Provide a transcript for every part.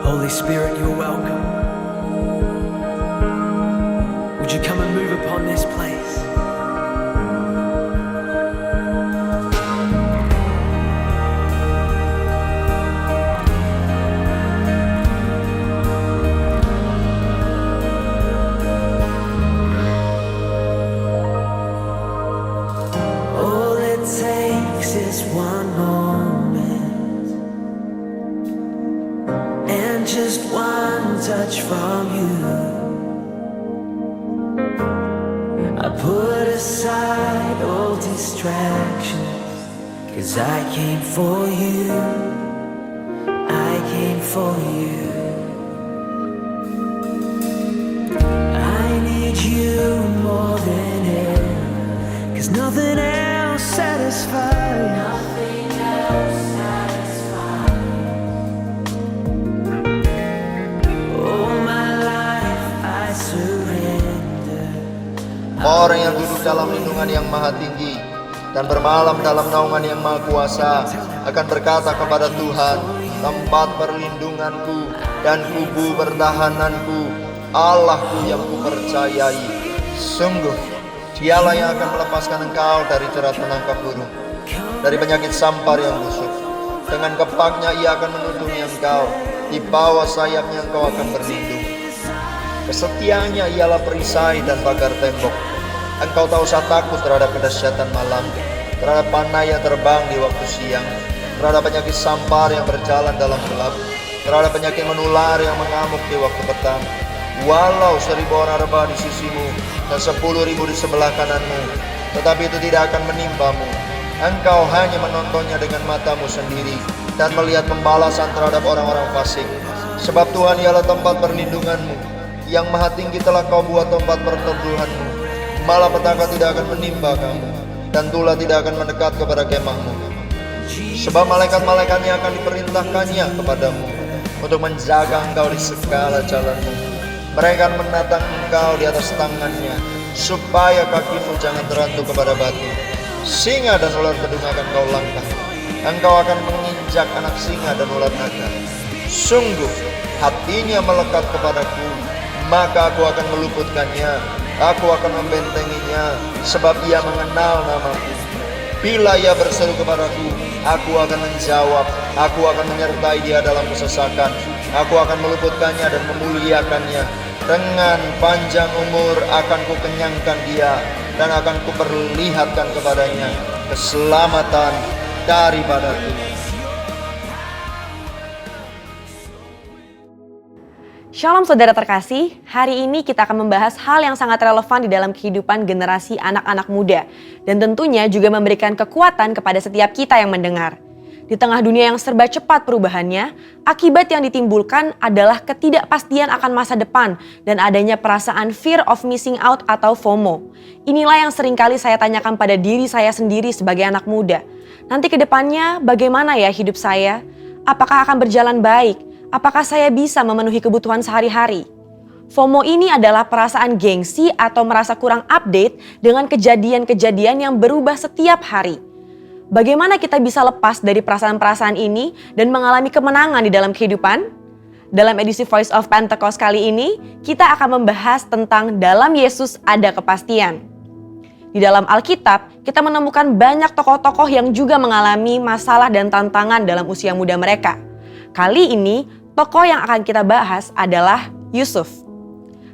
Holy Spirit, you're welcome. Would you come and move upon this place? All it takes is one moment and just one touch from you. I put aside all distractions, 'cause I came for you, I came for you. I need you more than ever, 'cause nothing else satisfies. Nothing else satisfies. Oh, my life I surrender. Orang yang duduk dalam lindungan yang maha tinggi dan bermalam dalam naungan yang maha kuasa akan berkata kepada Tuhan, tempat perlindunganku dan kubu pertahananku, Allahku yang kupercayai. Sungguh, dialah yang akan melepaskan engkau dari jerat menangkap burung, dari penyakit sampar yang busuk. Dengan kepaknya ia akan menutupi engkau, di bawah sayapnya engkau akan berlindung. Kesetiaannya ialah perisai dan pagar tembok. Engkau tak usah takut terhadap kedahsyatan malam, terhadap panah yang terbang di waktu siang, terhadap penyakit sampar yang berjalan dalam gelap, terhadap penyakit menular yang mengamuk di waktu petang. Walau 1000 orang rebah di sisimu dan 10.000 di sebelah kananmu, tetapi itu tidak akan menimbamu. Engkau hanya menontonnya dengan matamu sendiri dan melihat pembalasan terhadap orang-orang fasik. Sebab Tuhan ialah tempat perlindunganmu, yang maha tinggi telah kau buat tempat perteduhanmu. Malapetaka tidak akan menimpa kamu, dan tulah tidak akan mendekat kepada kemahmu. Sebab malaikat-malaikatnya akan diperintahkannya kepadamu untuk menjaga engkau di segala jalanmu. Mereka akan menatang engkau di atas tangannya, supaya kakimu jangan terantuk kepada batu. Singa dan ular kedung akan kau langkah. Engkau akan menginjak anak singa dan ular naga. Sungguh, hatinya melekat kepadaku, maka aku akan meluputkannya. Aku akan membentenginya, sebab ia mengenal namaku. Bila ia berseru kepadaku, aku akan menjawab. Aku akan menyertai dia dalam kesesakan. Aku akan meluputkannya dan memuliakannya. Dengan panjang umur akan kukenyangkan dia, dan akan kuperlihatkan kepadanya keselamatan daripadaku. Shalom saudara terkasih, hari ini kita akan membahas hal yang sangat relevan di dalam kehidupan generasi anak-anak muda. Dan tentunya juga memberikan kekuatan kepada setiap kita yang mendengar. Di tengah dunia yang serba cepat perubahannya, akibat yang ditimbulkan adalah ketidakpastian akan masa depan dan adanya perasaan fear of missing out atau FOMO. Inilah yang seringkali saya tanyakan pada diri saya sendiri sebagai anak muda. Nanti ke depannya bagaimana ya hidup saya? Apakah akan berjalan baik? Apakah saya bisa memenuhi kebutuhan sehari-hari? FOMO ini adalah perasaan gengsi atau merasa kurang update dengan kejadian-kejadian yang berubah setiap hari. Bagaimana kita bisa lepas dari perasaan-perasaan ini dan mengalami kemenangan di dalam kehidupan? Dalam edisi Voice of Pentecost kali ini, kita akan membahas tentang dalam Yesus ada kepastian. Di dalam Alkitab, kita menemukan banyak tokoh-tokoh yang juga mengalami masalah dan tantangan dalam usia muda mereka. Kali ini, tokoh yang akan kita bahas adalah Yusuf.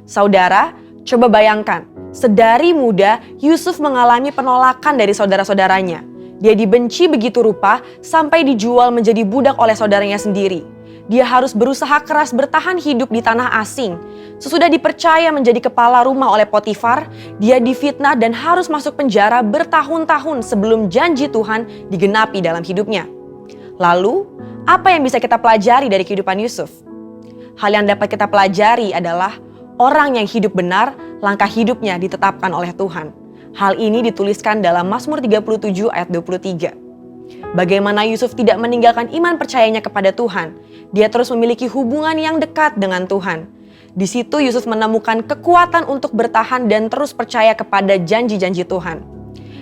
Saudara, coba bayangkan, sedari muda Yusuf mengalami penolakan dari saudara-saudaranya. Dia dibenci begitu rupa sampai dijual menjadi budak oleh saudaranya sendiri. Dia harus berusaha keras bertahan hidup di tanah asing. Sesudah dipercaya menjadi kepala rumah oleh Potifar, dia difitnah dan harus masuk penjara bertahun-tahun sebelum janji Tuhan digenapi dalam hidupnya. Lalu, apa yang bisa kita pelajari dari kehidupan Yusuf? Hal yang dapat kita pelajari adalah orang yang hidup benar, langkah hidupnya ditetapkan oleh Tuhan. Hal ini dituliskan dalam Mazmur 37 ayat 23. Bagaimana Yusuf tidak meninggalkan iman percayanya kepada Tuhan. Dia terus memiliki hubungan yang dekat dengan Tuhan. Di situ Yusuf menemukan kekuatan untuk bertahan dan terus percaya kepada janji-janji Tuhan.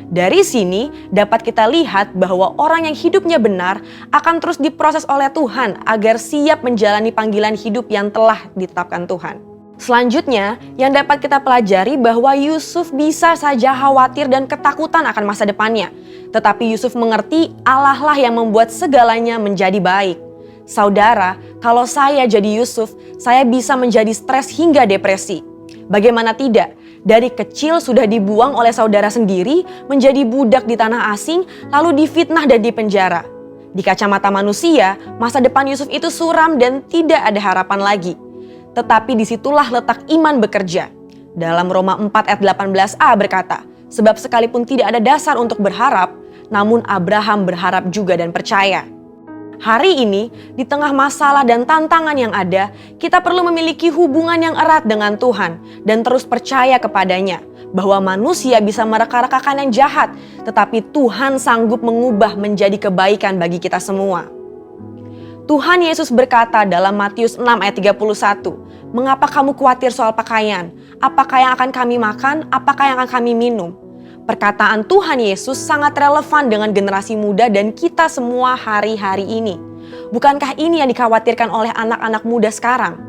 Dari sini dapat kita lihat bahwa orang yang hidupnya benar akan terus diproses oleh Tuhan agar siap menjalani panggilan hidup yang telah ditetapkan Tuhan. Selanjutnya, yang dapat kita pelajari bahwa Yusuf bisa saja khawatir dan ketakutan akan masa depannya. Tetapi Yusuf mengerti Allah lah yang membuat segalanya menjadi baik. Saudara, kalau saya jadi Yusuf, saya bisa menjadi stres hingga depresi. Bagaimana tidak? Dari kecil sudah dibuang oleh saudara sendiri, menjadi budak di tanah asing, lalu difitnah dan dipenjara. Di kacamata manusia, masa depan Yusuf itu suram dan tidak ada harapan lagi. Tetapi disitulah letak iman bekerja. Dalam Roma 4 ayat 18a berkata, sebab sekalipun tidak ada dasar untuk berharap, namun Abraham berharap juga dan percaya. Hari ini, di tengah masalah dan tantangan yang ada, kita perlu memiliki hubungan yang erat dengan Tuhan dan terus percaya kepadanya bahwa manusia bisa mereka-rekakan yang jahat, tetapi Tuhan sanggup mengubah menjadi kebaikan bagi kita semua. Tuhan Yesus berkata dalam Matius 6 ayat 31, "Mengapa kamu khawatir soal pakaian? Apakah yang akan kami makan? Apakah yang akan kami minum?" Perkataan Tuhan Yesus sangat relevan dengan generasi muda dan kita semua hari-hari ini. Bukankah ini yang dikhawatirkan oleh anak-anak muda sekarang?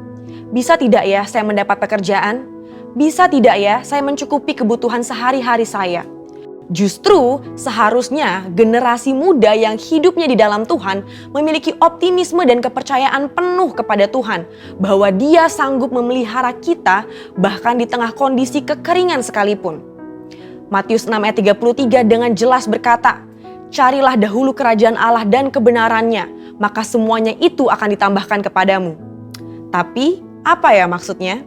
Bisa tidak ya saya mendapat pekerjaan? Bisa tidak ya saya mencukupi kebutuhan sehari-hari saya? Justru seharusnya generasi muda yang hidupnya di dalam Tuhan memiliki optimisme dan kepercayaan penuh kepada Tuhan bahwa Dia sanggup memelihara kita bahkan di tengah kondisi kekeringan sekalipun. Matius 6 ayat 33 dengan jelas berkata, "Carilah dahulu kerajaan Allah dan kebenarannya, maka semuanya itu akan ditambahkan kepadamu." Tapi apa ya maksudnya?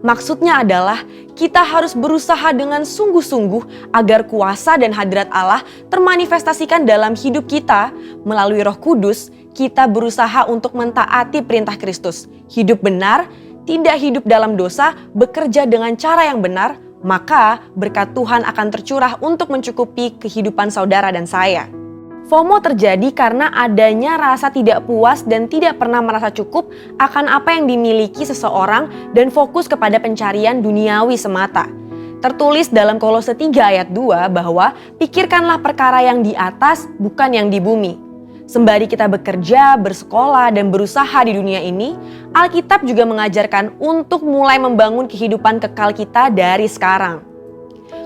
Maksudnya adalah kita harus berusaha dengan sungguh-sungguh agar kuasa dan hadirat Allah termanifestasikan dalam hidup kita. Melalui Roh Kudus, kita berusaha untuk mentaati perintah Kristus. Hidup benar, tidak hidup dalam dosa, bekerja dengan cara yang benar, maka berkat Tuhan akan tercurah untuk mencukupi kehidupan saudara dan saya. FOMO terjadi karena adanya rasa tidak puas dan tidak pernah merasa cukup akan apa yang dimiliki seseorang dan fokus kepada pencarian duniawi semata. Tertulis dalam Kolose 3 ayat 2 bahwa pikirkanlah perkara yang di atas bukan yang di bumi. Sembari kita bekerja, bersekolah, dan berusaha di dunia ini, Alkitab juga mengajarkan untuk mulai membangun kehidupan kekal kita dari sekarang.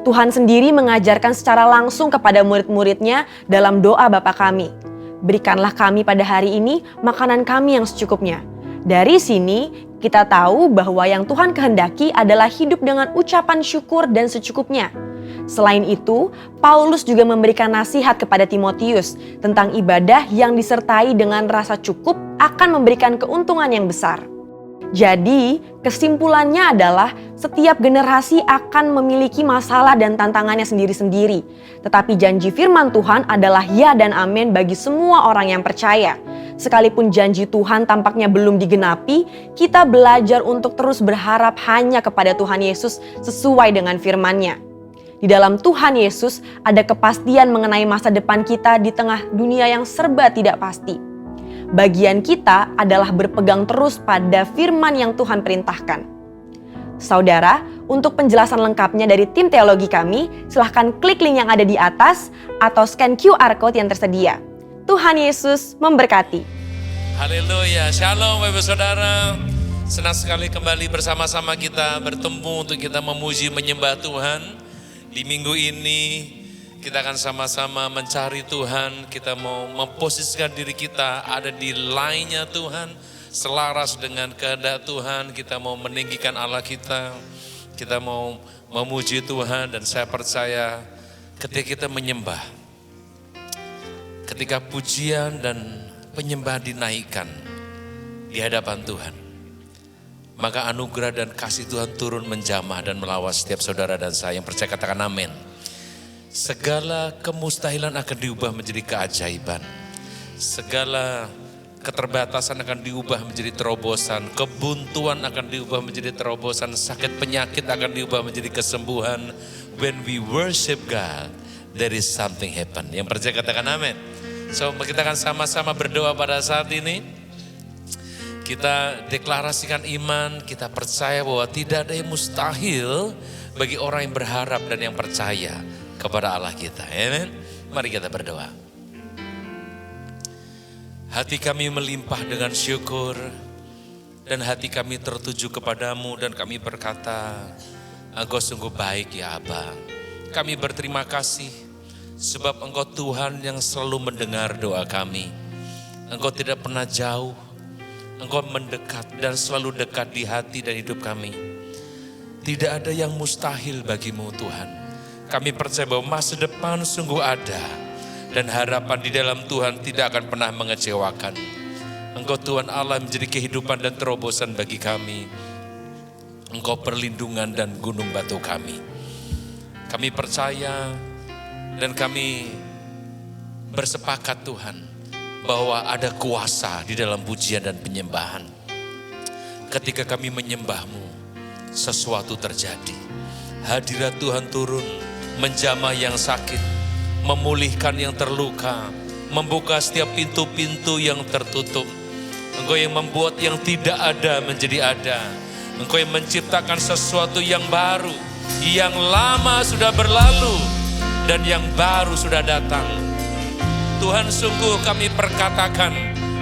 Tuhan sendiri mengajarkan secara langsung kepada murid-muridnya dalam doa Bapa kami. Berikanlah kami pada hari ini makanan kami yang secukupnya. Dari sini kita tahu bahwa yang Tuhan kehendaki adalah hidup dengan ucapan syukur dan secukupnya. Selain itu, Paulus juga memberikan nasihat kepada Timotius tentang ibadah yang disertai dengan rasa cukup akan memberikan keuntungan yang besar. Jadi, kesimpulannya adalah setiap generasi akan memiliki masalah dan tantangannya sendiri-sendiri. Tetapi janji firman Tuhan adalah ya dan amin bagi semua orang yang percaya. Sekalipun janji Tuhan tampaknya belum digenapi, kita belajar untuk terus berharap hanya kepada Tuhan Yesus sesuai dengan firman-Nya. Di dalam Tuhan Yesus ada kepastian mengenai masa depan kita di tengah dunia yang serba tidak pasti. Bagian kita adalah berpegang terus pada firman yang Tuhan perintahkan. Saudara, untuk penjelasan lengkapnya dari tim teologi kami, silahkan klik link yang ada di atas atau scan QR Code yang tersedia. Tuhan Yesus memberkati. Haleluya, shalom Bapak Saudara. Senang sekali kembali bersama-sama kita bertemu untuk kita memuji menyembah Tuhan. Di minggu ini kita akan sama-sama mencari Tuhan, kita mau memposisikan diri kita ada di line-nya Tuhan, selaras dengan kehendak Tuhan, kita mau meninggikan Allah kita mau memuji Tuhan, dan saya percaya ketika kita menyembah, ketika pujian dan penyembah dinaikkan di hadapan Tuhan, maka anugerah dan kasih Tuhan turun menjamah dan melawat setiap saudara dan saya yang percaya, katakan amin. Segala kemustahilan akan diubah menjadi keajaiban. Segala keterbatasan akan diubah menjadi terobosan. Kebuntuan akan diubah menjadi terobosan. Sakit penyakit akan diubah menjadi kesembuhan. When we worship God, there is something happen. Yang percaya katakan amin. So kita akan sama-sama berdoa pada saat ini. Kita deklarasikan iman, kita percaya bahwa tidak ada yang mustahil bagi orang yang berharap dan yang percaya. kepada Allah kita. Amen. Mari kita berdoa. Hati kami melimpah dengan syukur dan hati kami tertuju kepadamu dan kami berkata, Engkau sungguh baik ya Aba. Kami berterima kasih sebab Engkau Tuhan yang selalu mendengar doa kami. Engkau tidak pernah jauh, Engkau mendekat dan selalu dekat di hati dan hidup kami. Tidak ada yang mustahil bagimu Tuhan. Kami percaya bahwa masa depan sungguh ada dan harapan di dalam Tuhan tidak akan pernah mengecewakan. Engkau Tuhan Allah menjadi kehidupan dan terobosan bagi kami. Engkau perlindungan dan gunung batu kami. Kami percaya dan kami bersepakat Tuhan bahwa ada kuasa di dalam pujian dan penyembahan. Ketika kami menyembah-Mu, sesuatu terjadi. Hadirat Tuhan turun, menjamah yang sakit, memulihkan yang terluka, membuka setiap pintu-pintu yang tertutup. Engkau yang membuat yang tidak ada menjadi ada. Engkau yang menciptakan sesuatu yang baru, yang lama sudah berlalu dan yang baru sudah datang. Tuhan, sungguh kami perkatakan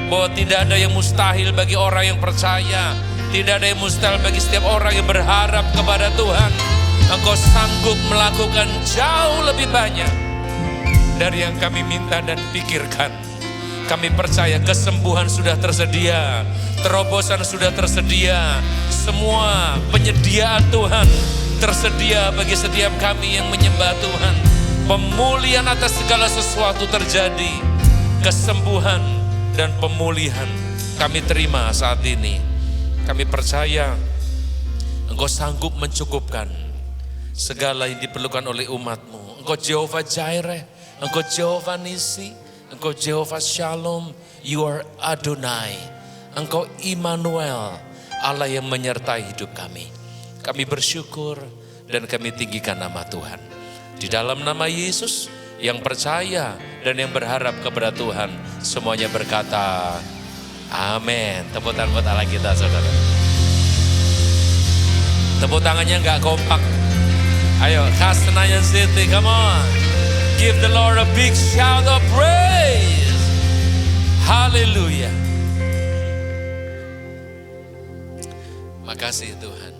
bahwa tidak ada yang mustahil bagi orang yang percaya. Tidak ada yang mustahil bagi setiap orang yang berharap kepada Tuhan. Engkau sanggup melakukan jauh lebih banyak dari yang kami minta dan pikirkan. Kami percaya kesembuhan sudah tersedia, terobosan sudah tersedia, semua penyediaan Tuhan tersedia bagi setiap kami yang menyembah Tuhan. Pemulihan atas segala sesuatu terjadi, kesembuhan dan pemulihan kami terima saat ini. Kami percaya Engkau sanggup mencukupkan segala yang diperlukan oleh umat-Mu. Engkau Jehovah Jireh, Engkau Jehovah Nisi, Engkau Jehovah Shalom, You are Adonai. Engkau Immanuel, Allah yang menyertai hidup kami. Kami bersyukur dan kami tinggikan nama Tuhan. Di dalam nama Yesus yang percaya dan yang berharap kepada Tuhan, semuanya berkata, amin. Tepuk tangan buat Allah kita, saudara. Tepuk tangannya gak kompak. Ayo, khas Senayan City, come on. Give the Lord a big shout of praise. Hallelujah. Makasih Tuhan.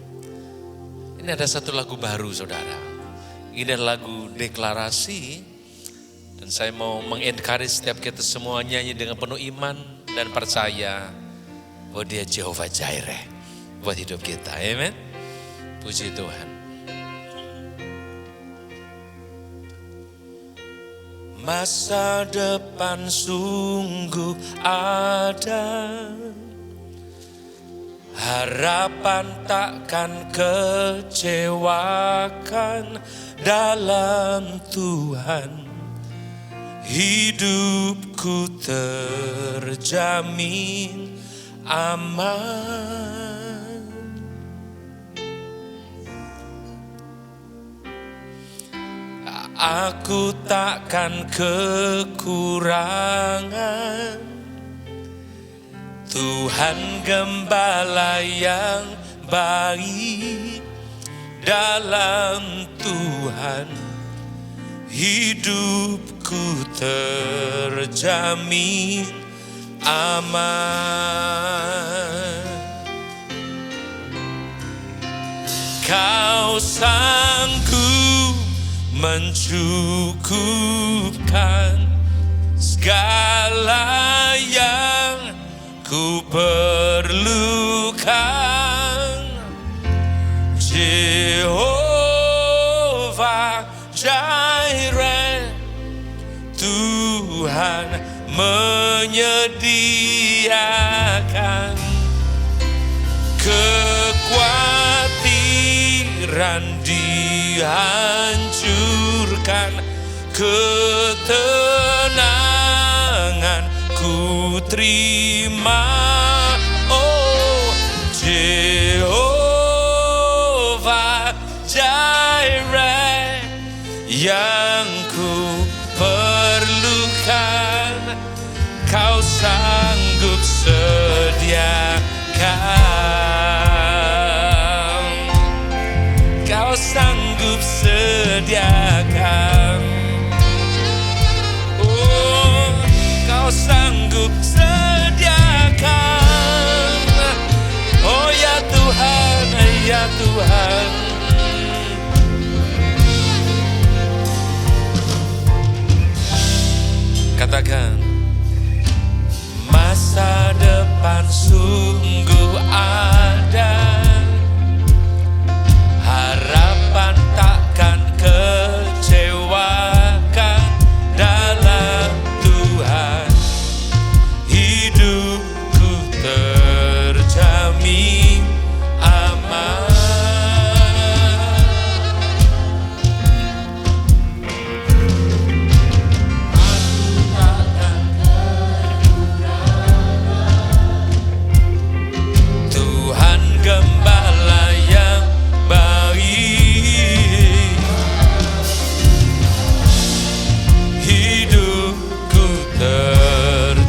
Ini ada satu lagu baru saudara. Ini adalah lagu deklarasi. Dan saya mau mengencourage setiap kita semua nyanyi dengan penuh iman dan percaya bahwa Dia Jehovah Jireh buat hidup kita. Amen. Puji Tuhan. Masa depan sungguh ada, harapan takkan kecewakan dalam Tuhan. Hidupku terjamin aman. Aku takkan kekurangan. Tuhan gembala yang baik, dalam Tuhan hidupku terjamin aman. Kau sanggup mencukupkan segala yang ku perlukan. Jehovah Jireh, Tuhan menyediakan. Kekhawatiran dihancurkan, ketenangan ku terima. Oh Jehovah Jireh, yang ku perlukan Kau sanggup sediakan. Kau sanggup sediakan. ku sediakan. Oh ya Tuhan, ya Tuhan. Katakan, masa depan sungguh ada, harapan takkan kecewakan dalam Tuhan. Hidupku terjamin aman. Tuhan gembala yang baik, hidupku terjamin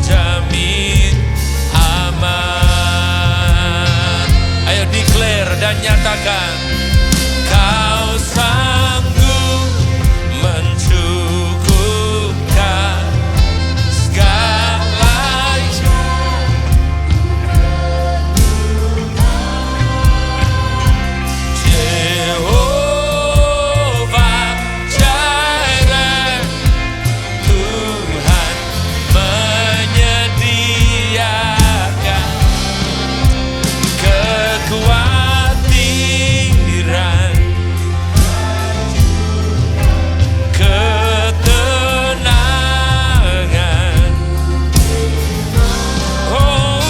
aman. Ayo declare dan nyatakan, Kau sanggup mencukupkan segalanya. Jehovah Jireh, Tuhan menyediakan kekhawatiran, ketenangan. Oh,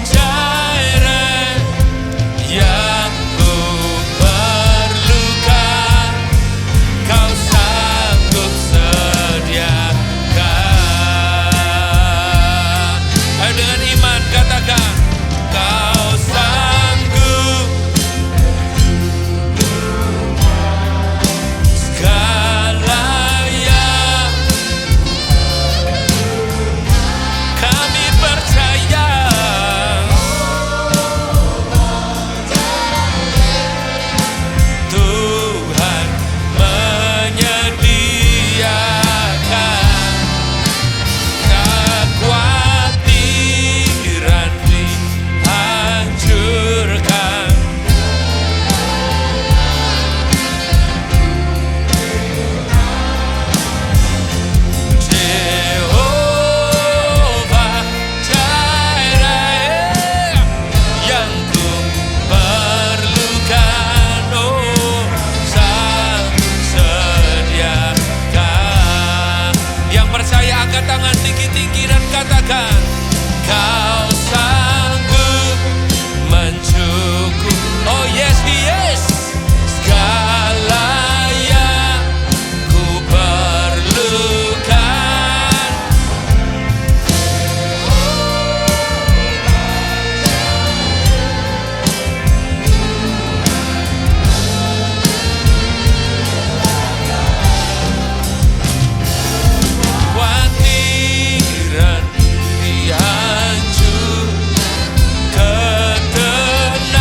Jireh yang ku perlukan, Kau sanggup sediakan. Ayo dengan iman katakan, Kau sanggup segalanya. Kami percaya Tuhan menyediakan kekhawatiran dihancurkan. Jehovah Jireh yang ku perlukan, oh sanggup sediakan. Yang percaya angkat tangan tinggi-tinggi dan katakan, Kau sanggup mencukup. Oh yes, yes. Segala yang ku perlukan. Khawatiran dihancur, ketenangan.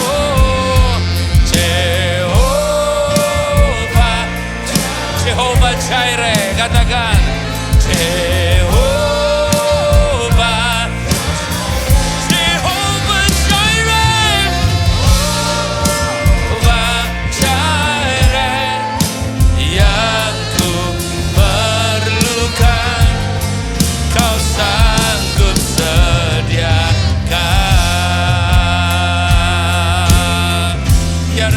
Oh, Jehovah Jireh, katakan Jehovah Jireh, Jehovah Jireh yang ku perlukan, Kau sanggup sediakan. Ya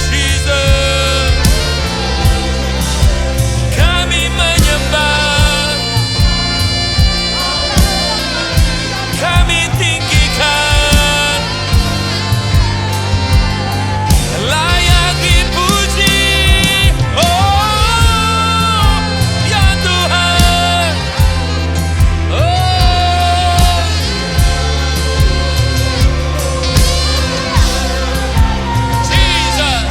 Jesus, kami menyembah, kami tinggikan, layak dipuji. Oh ya Tuhan, oh Jesus.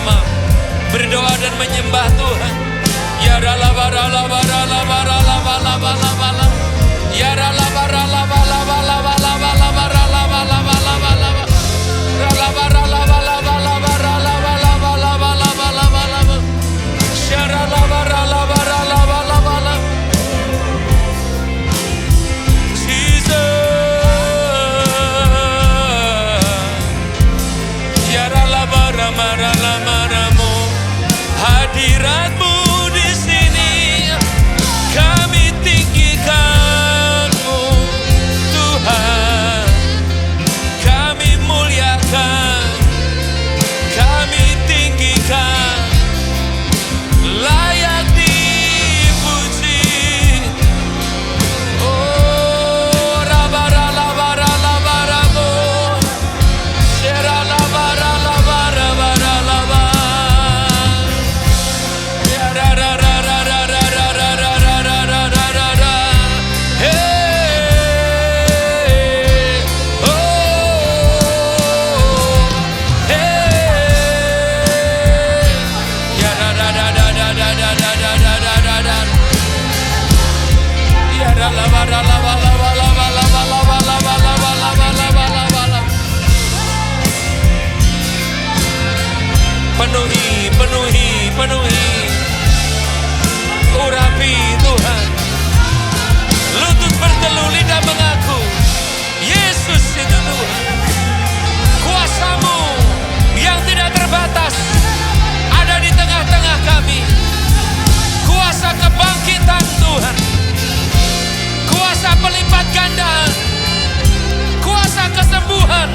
bersama-sama berdoa dan menyembah Tuhan. Ya hadiratmu di sini kami tinggikanmu Tuhan, kami muliakan, kami tinggikan, layak dipuji. Oh rabaralabaralabarabo, seralabaralabarabarabaraba. Penuhi, penuhi, penuhi, urapi Tuhan. Lutut berteluh, lidah mengaku Yesus itu Tuhan. Kuasa-Mu yang tidak terbatas ada di tengah-tengah kami. Kuasa kebangkitan Tuhan, kuasa pelipat gandaan, kuasa kesembuhan.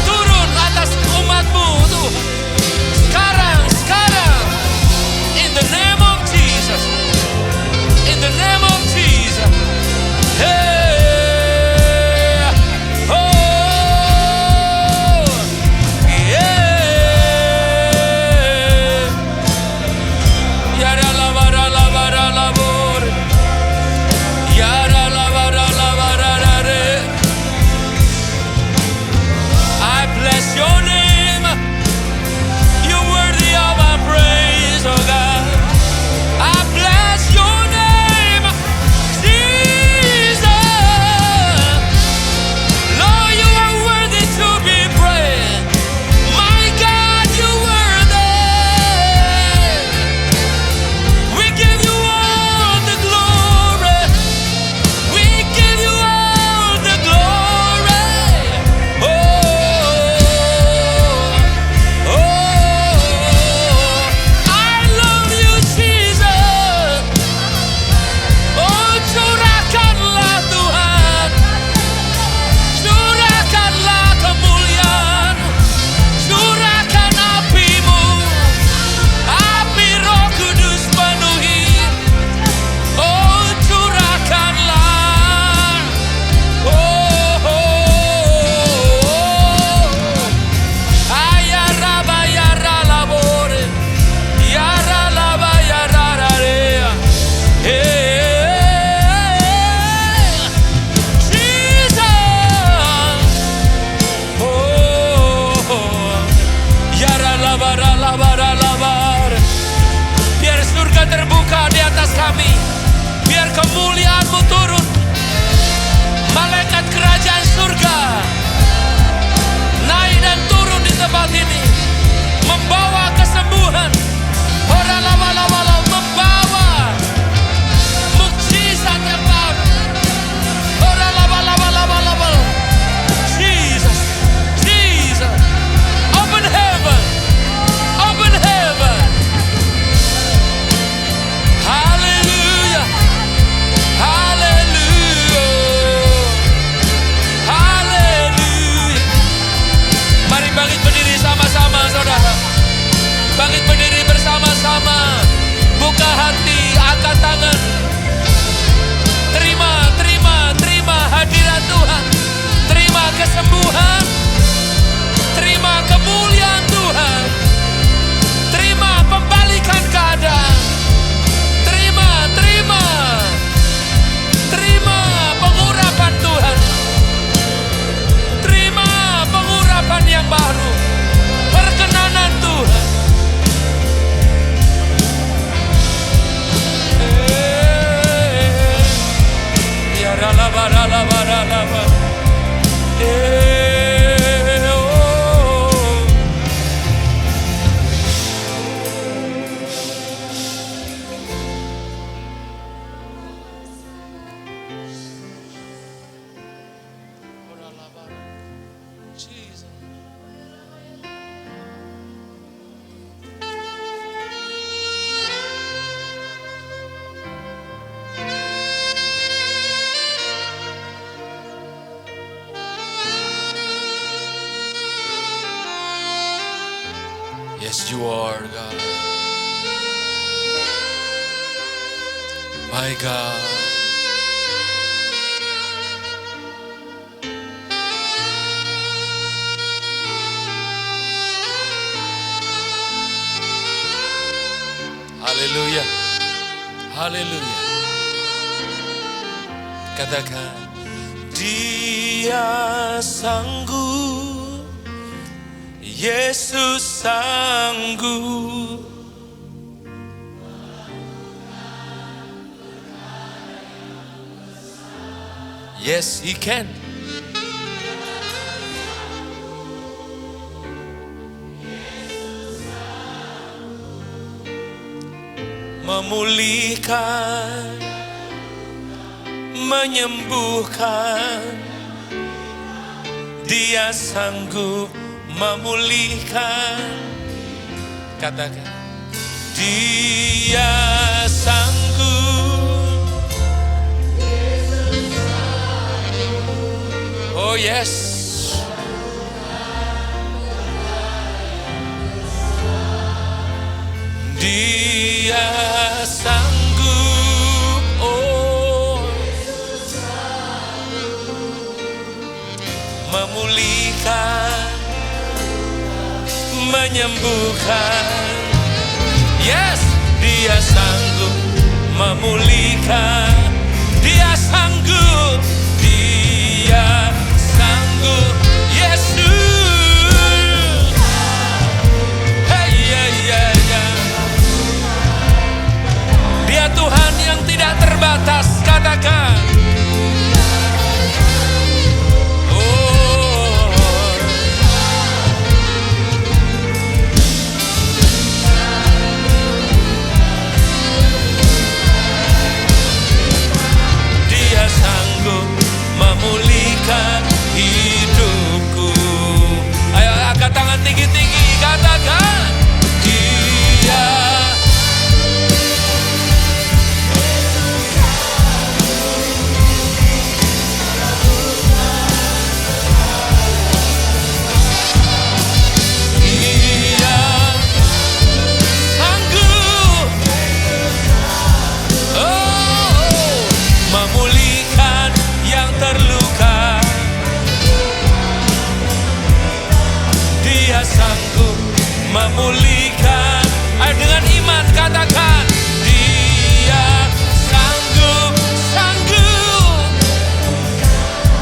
Turun atas umat-Mu Tuhan. Sekarang, in the name of Jesus, in the name of Jesus. Hey, oh, yeah. Yara labara labara labor, yara labara labara re. I bless your name. You're worthy of our praise, oh God. I bless your name, Jesus. Lord, you are worthy to be praised. My God, you're worthy. We give you all the glory. We give you all the glory. I love you, Jesus. Oh, curahkanlah Tuhan, curahkanlah kemuliaan, curahkan api-Mu, api Roh Kudus penuhi. Oh, curahkanlah. Oh, ayaraba yaralabore, yaralaba yarararea. Jesus. Oh, yaralabaralabar. Biar surga terbuka di atas kami, biar kemuliaan-Mu turun. Malaikat kerajaan surga naik dan turun di tempat ini, membawa kesembuhan. Oralawalawala, membawa mukjizat yang baru. Oralawalawalawala. Jesus, Jesus, open heaven, open heaven. Hallelujah, hallelujah, hallelujah. Mari bangkit berdiri sama-sama. Yes, you are God. My God. Haleluya. Haleluya. Katakan, Dia sanggup, Yesus sanggup. Yes, He can. Memulihkan, menyembuhkan. Dia sanggup memulihkan. Katakan, Dia sanggup. Oh yes. Dia sanggup, oh, memulihkan, menyembuhkan. Yes, Dia sanggup memulihkan. Dia sanggup, Dia sanggup. Yesus, hey, yeah, yeah, yeah. Dia Tuhan yang tidak terbatas, katakan. Oh, Dia sanggup memulihkan hidupku. Ayo angkat tangan tinggi-tinggi, katakan. Dia memulihkan yang terluka. Dia sanggup memulihkan. Ayo dengan iman katakan, Dia sanggup, sanggup.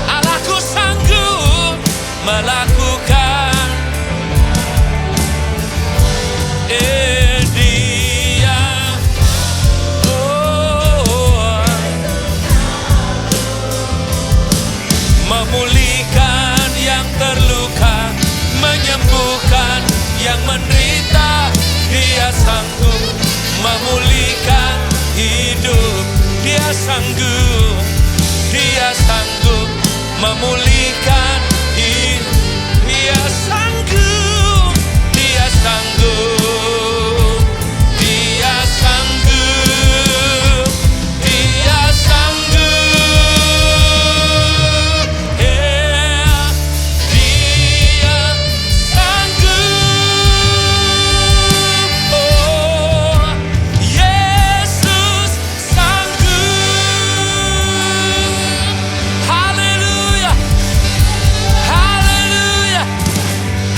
Allahku sanggup melakukan. Dia, oh, memulihkan yang terluka, menyembuhkan yang menderita. Dia sanggup memulihkan hidup. Dia sanggup, Dia sanggup memulihkan hidup. Dia sanggup, Dia sanggup, Dia sanggup, Dia sanggup. Yeah, Dia sanggup. Oh, Yesus sanggup. Haleluya, haleluya,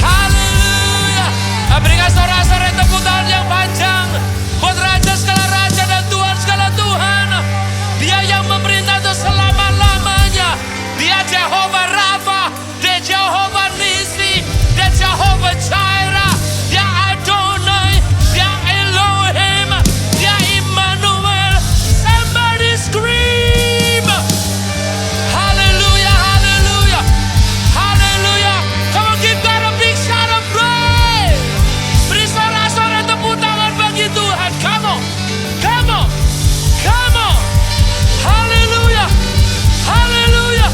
haleluya. Berikan sorak-sorai tepuk tangan yang panjang buat Raja segala Raja dan Tuhan segala Tuhan. Dia yang memerintah untuk selama-lamanya. Dia Jehovah Rafa, Dia Jehovah Nisi, Dia Jehovah Jireh, Dia Adonai, Dia Elohim, Dia Immanuel. Somebody scream, hallelujah, hallelujah, hallelujah. Come on, give God a big shout of praise. Beri sorak-sorai tepuk tangan bagi Tuhan. Come on, come on, come on. Hallelujah, hallelujah,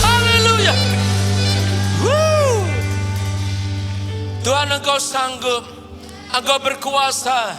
hallelujah. Woo. Tuhan, Engkau sanggup, Engkau berkuasa.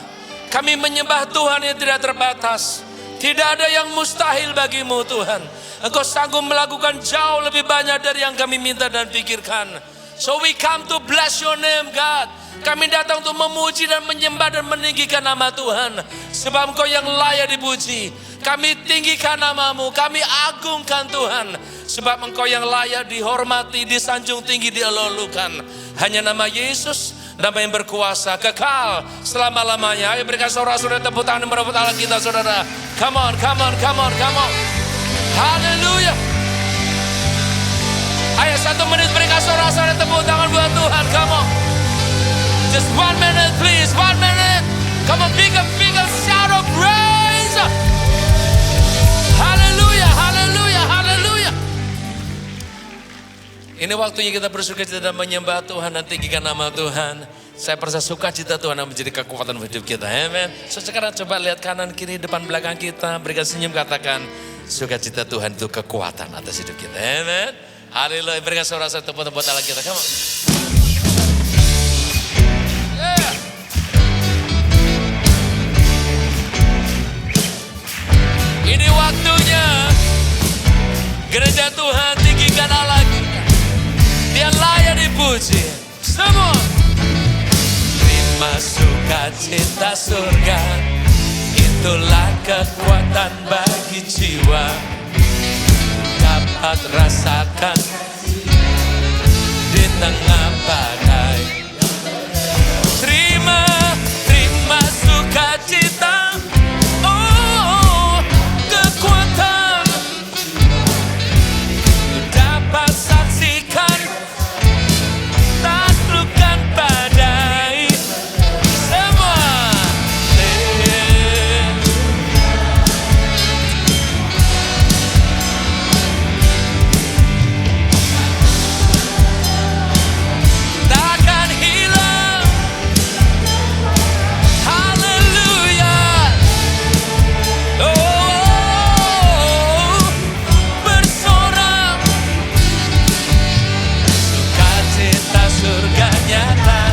Kami menyembah Tuhan yang tidak terbatas. Tidak ada yang mustahil bagimu Tuhan. Engkau sanggup melakukan jauh lebih banyak dari yang kami minta dan pikirkan. So we come to bless your name God. Kami datang untuk memuji dan menyembah dan meninggikan nama Tuhan. Sebab Engkau yang layak dipuji. Kami tinggikan namamu, kami agungkan Tuhan. Sebab Engkau yang layak dihormati, disanjung tinggi, dielulukan. Hanya nama Yesus, nama yang berkuasa, kekal selama-lamanya. Ayo berikan sorak-sorai tepuk tangan dan merebut Allah kita, saudara. Come on, come on, come on, come on. Haleluya. Ayo 1 menit berikan sorak-sorai tepuk tangan buat Tuhan. Come on. Just 1 minute please, 1 minute. Come on, big up shout of praise. Haleluya, haleluya, haleluya. Ini waktunya kita bersukacita dan menyembah Tuhan dan tinggikan nama Tuhan. Saya percaya sukacita Tuhan yang menjadi kekuatan hidup kita. Amen. So, sekarang coba lihat kanan kiri depan belakang kita. Berikan senyum, katakan sukacita Tuhan itu kekuatan atas hidup kita. Amen. Haleluya. Berikan suara-suara tepuk-tepuk Allah kita. Come on. Yeah. Ini waktunya gereja Tuhan tinggikan Allah kita. Dia layak dipuji. Semua. Terima sukacita surga, itulah kekuatan bagi jiwa. Dapat rasakan di tengah badai. Terima sukacita. Oh, kekuatan. Dapat saksikan taklukkan badai. Semua. Takkan hilang. Haleluya. Oh, bersorak. Sukacita surga nyata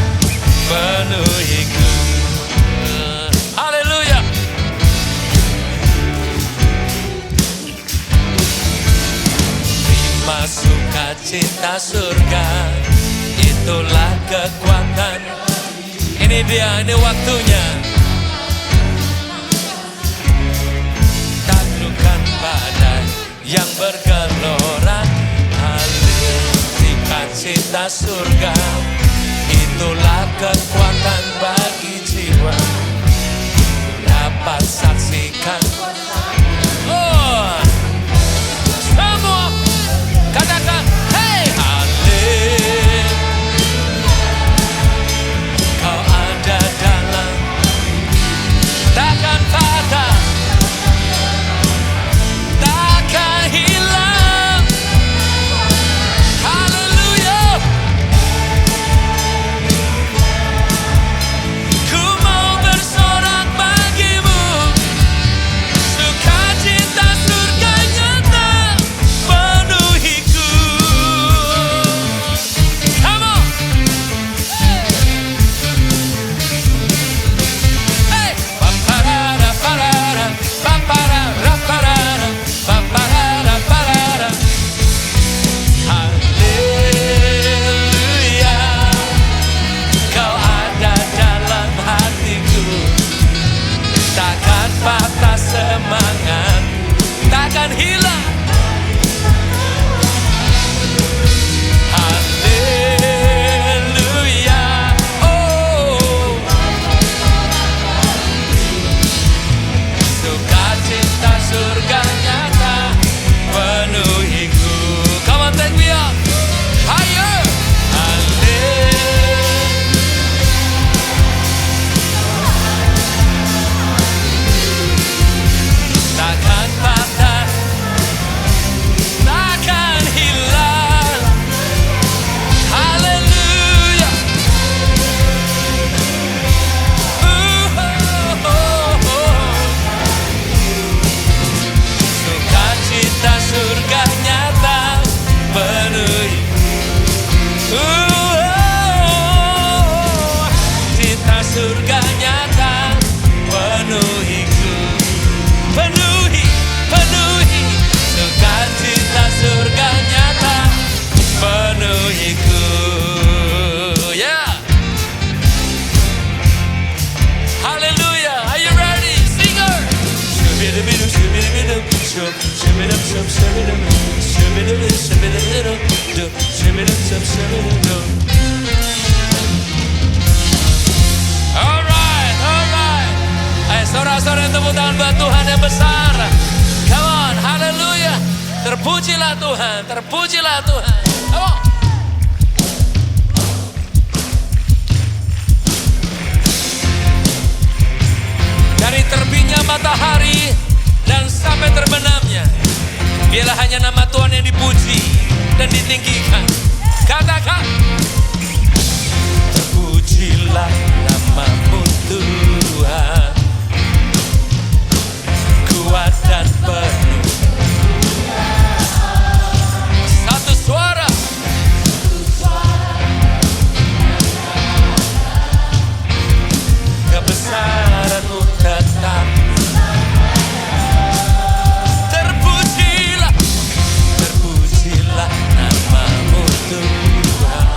penuhiku. Haleluya. Terima sukacita surga, itulah kekuatan. Ini dia, ini waktunya. Taklukkan badai yang bergelora. Sukacita surga, itulah kekuatan bagi jiwa. Dapat saksikan. Oh, semua katakan, hey, haleluya. Kau ada dalam, takkan patah, takkan hilang. Haleluya. Ku mau bersorak bagimu. Sukacita surga nyata penuhiku. Come on. Hey. Paparara, parara, paparara, parara, paparara, parara. Haleluya. Kau ada dalam hatiku. Takkan patah semangat, takkan hilang. Haleluya. Oh, sukacita surga nyata penuhiku. Come on, take me up higher. Haleluya. Takkan patah, takkan hilang. Haleluya. Sukacita surga nyata penuhi. Cita surga nyata penuhiku. Penuhi, penuhi. Sukacita surga nyata penuhiku. Ya. Alright, alright. Ayo sorak-sorai tepuk tangan buat Tuhan yang besar. Come on, haleluya. Terpujilah Tuhan, terpujilah Tuhan. Come on. Dari terbitnya matahari dan sampai terbenamnya, biarlah hanya nama Tuhan yang dipuji dan ditinggikan. Katakan, terpujilah namamu Tuhan, kuat dan penuh. Satu suara. Kebesaranmu tetap. Terpujilah, terpujilah namamu Tuhan,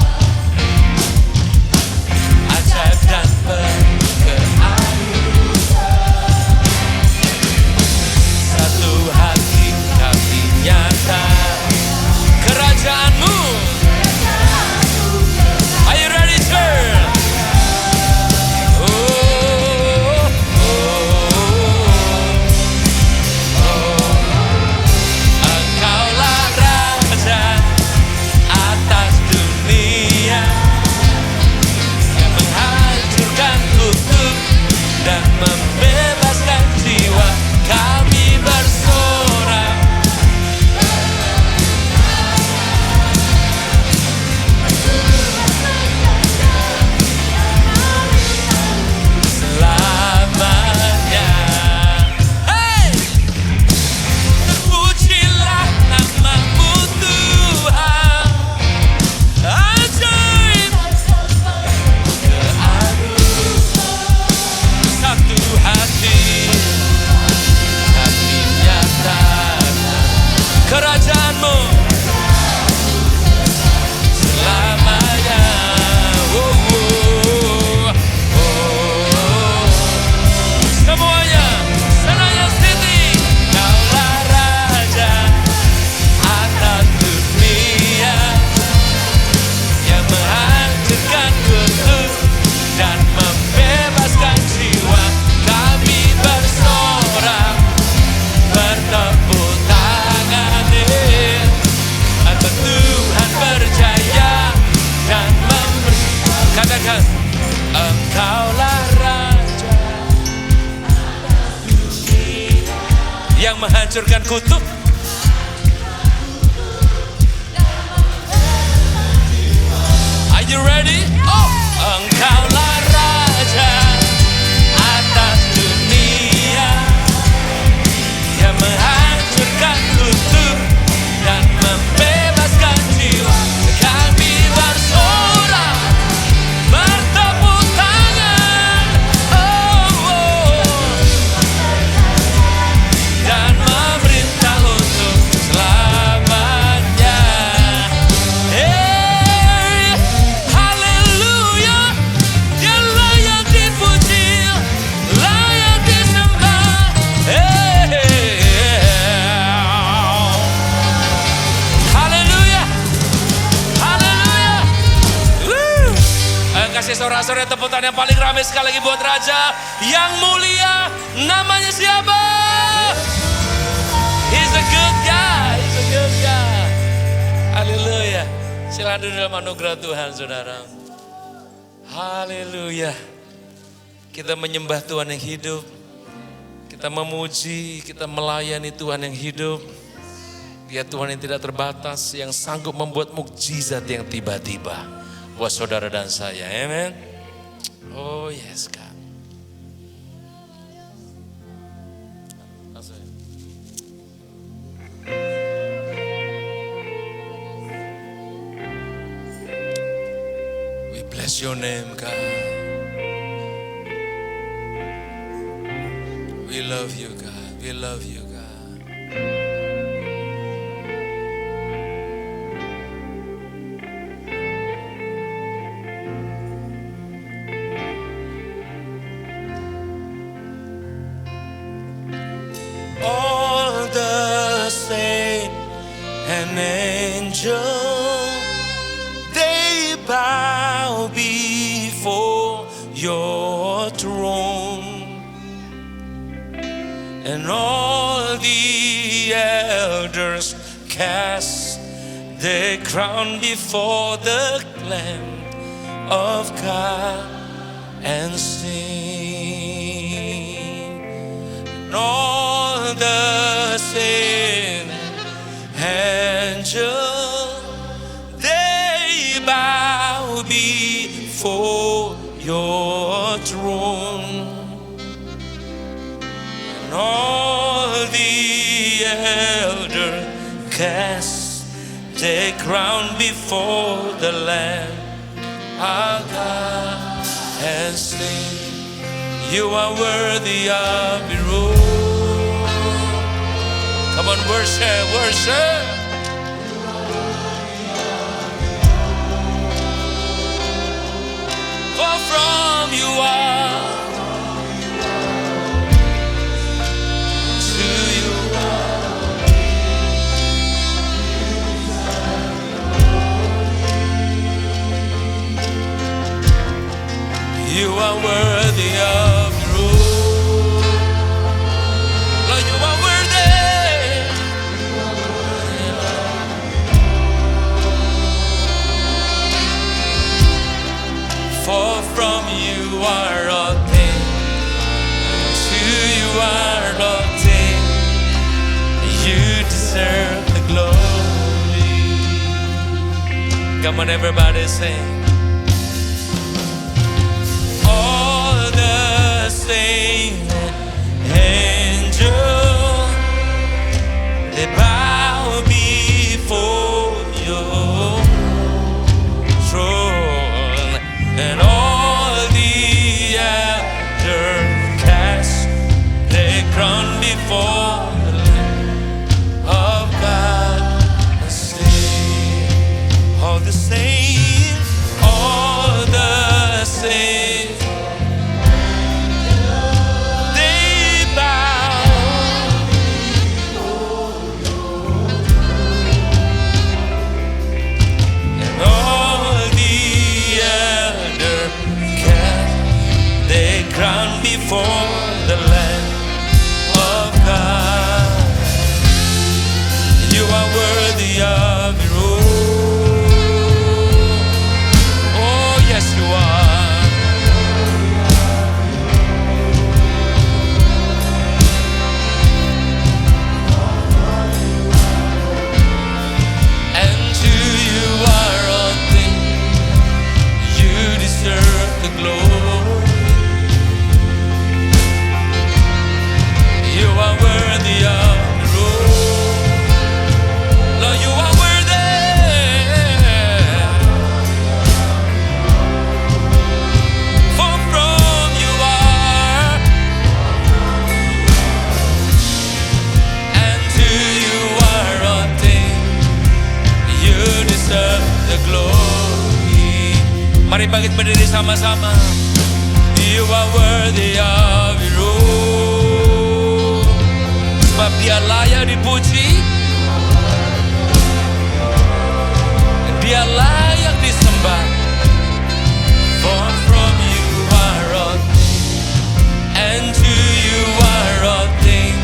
ajaib dan penuh keagungan. Satu hati kami nyata kerajaanmu. Are you ready, sir? Dan membebaskan jiwa kami bersorak. Selamanya. Hey! Terpujilah namamu Tuhan, ajaib satu hati kami nyatakan kerajaanmu selamanya. Oh, oh, oh. Semuanya Senayan City, kaulah raja atas dunia yang menghancurkan kutub dan membebaskan jiwa kami bersorak. Bertepuk tangan agar Tuhan berjaya dan memberi. Katakan, Engkaulah Raja yang menghancurkan kutub. Are you ready? Oh, Engkaulah Raja atas dunia yang menghancurkan kutub dan membebaskan jiwa kami bersorak. Bertepuk tangan, oh, oh, dan memerintah untuk selamanya. Hey, haleluya, dia layak dipuji, layak disembah. Hey, haleluya, haleluya. Ayo kasih sorak-sorai tepuk tangan yang paling ramai sekali lagi buat Raja yang mulia. Namanya siapa? He's a good guy, he's a good guy. Haleluya. Silakan duduk dalam anugerah Tuhan, saudara. Haleluya. Kita menyembah Tuhan yang hidup. Kita memuji, kita melayani Tuhan yang hidup. Dia Tuhan yang tidak terbatas, yang sanggup membuat mukjizat yang tiba-tiba buat saudara dan saya. Amen. Oh yes, God. We bless your name, God. We love you, God. We love you, God. All the saints angel, they bow before your throne, and all the elders cast their crown before the Lamb of God and sing. And all the saints, angels, they bow before your throne, and all the elders cast their crown before the Lamb of God and sing, you are worthy of your rule. Come on, worship, worship. For from you are, to you are. You are worthy of the rule. Lord, you are worthy. For from you are all things, to you are all things. You deserve the glory. Come on, everybody, sing. Saint angel, they bow before your throne, and all the elders cast their crown before the Lamb of God and sing. All the saints, all the saints, crown before the Lamb of God. You are worthy of your rule. Oh, yes, you are. And to you are all things. You deserve the glory. You are worthy of the rule. Lord, you are worthy. For from you are, and to you are all things. You deserve the glory. Mari bangkit berdiri sama-sama. You are worthy of your rule. Sebab dia layak dipuji, dia layak disembah. For from you are all things, and to you are all things.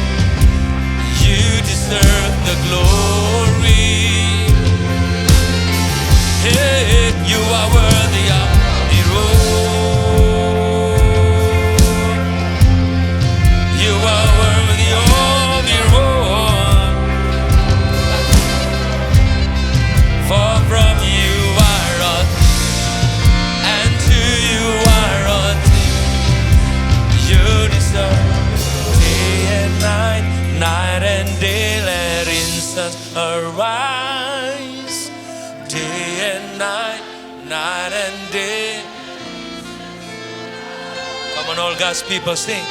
You deserve the glory. Hey, you are worthy of the rule. You are worthy of the rule. For from you are all things, and to you are all things. You deserve day and night, night and day. Let incense arise. Day and night, night and day. Come on, all God's people, sing.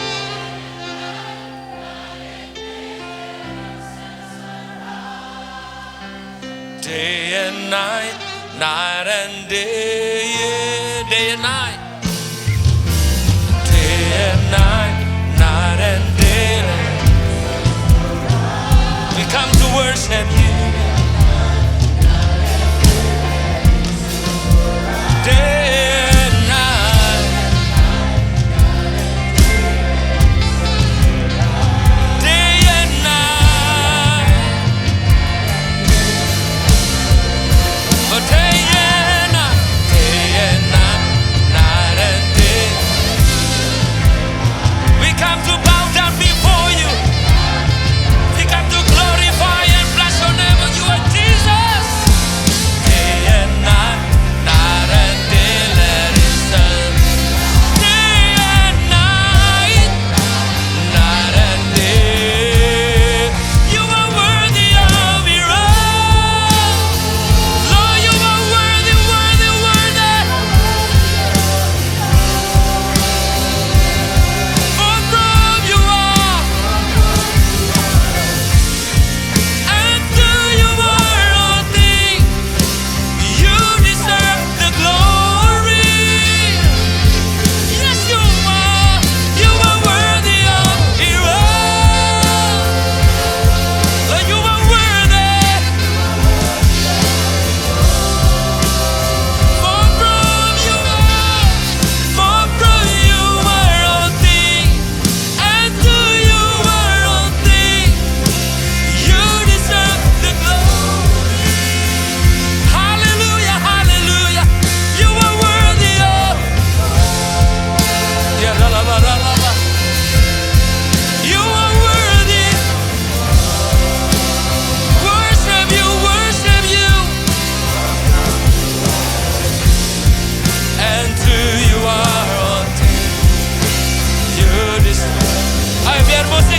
Day and night, night and day, yeah. Day and night, day and night, night and day. We come to worship you.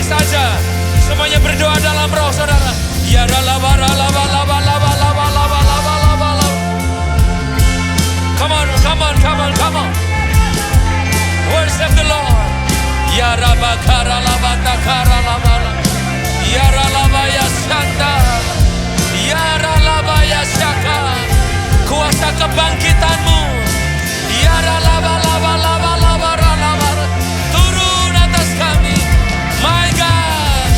saja. Semuanya berdoa dalam roh saudara. Ya laba laba laba laba laba laba laba laba laba. Come on, come on, come on, come on. Worship the Lord. Ya rabakara laba takara laba. Ya ralaba ya shanta. Ya ralaba ya shaka. Kuasa kebangkitanmu. Ya ralaba laba laba laba ralaba. Turun atas kami. My God.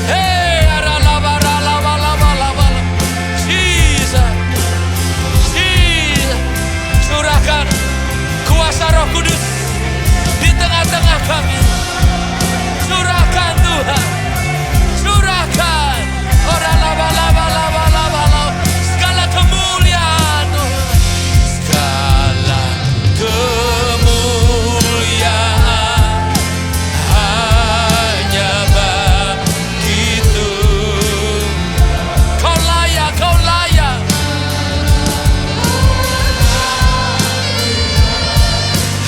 Hey, ya ralaba ralaba laba laba. Jesus. Jesus. Curahkan kuasa Roh Kudus di tengah-tengah kami. Curahkan Tuhan. Curahkan. Ora laba laba laba laba laba. Segala kemuliaan Tuhan. Segala kemuliaan hanya bagimu. Kau layak, kau layak.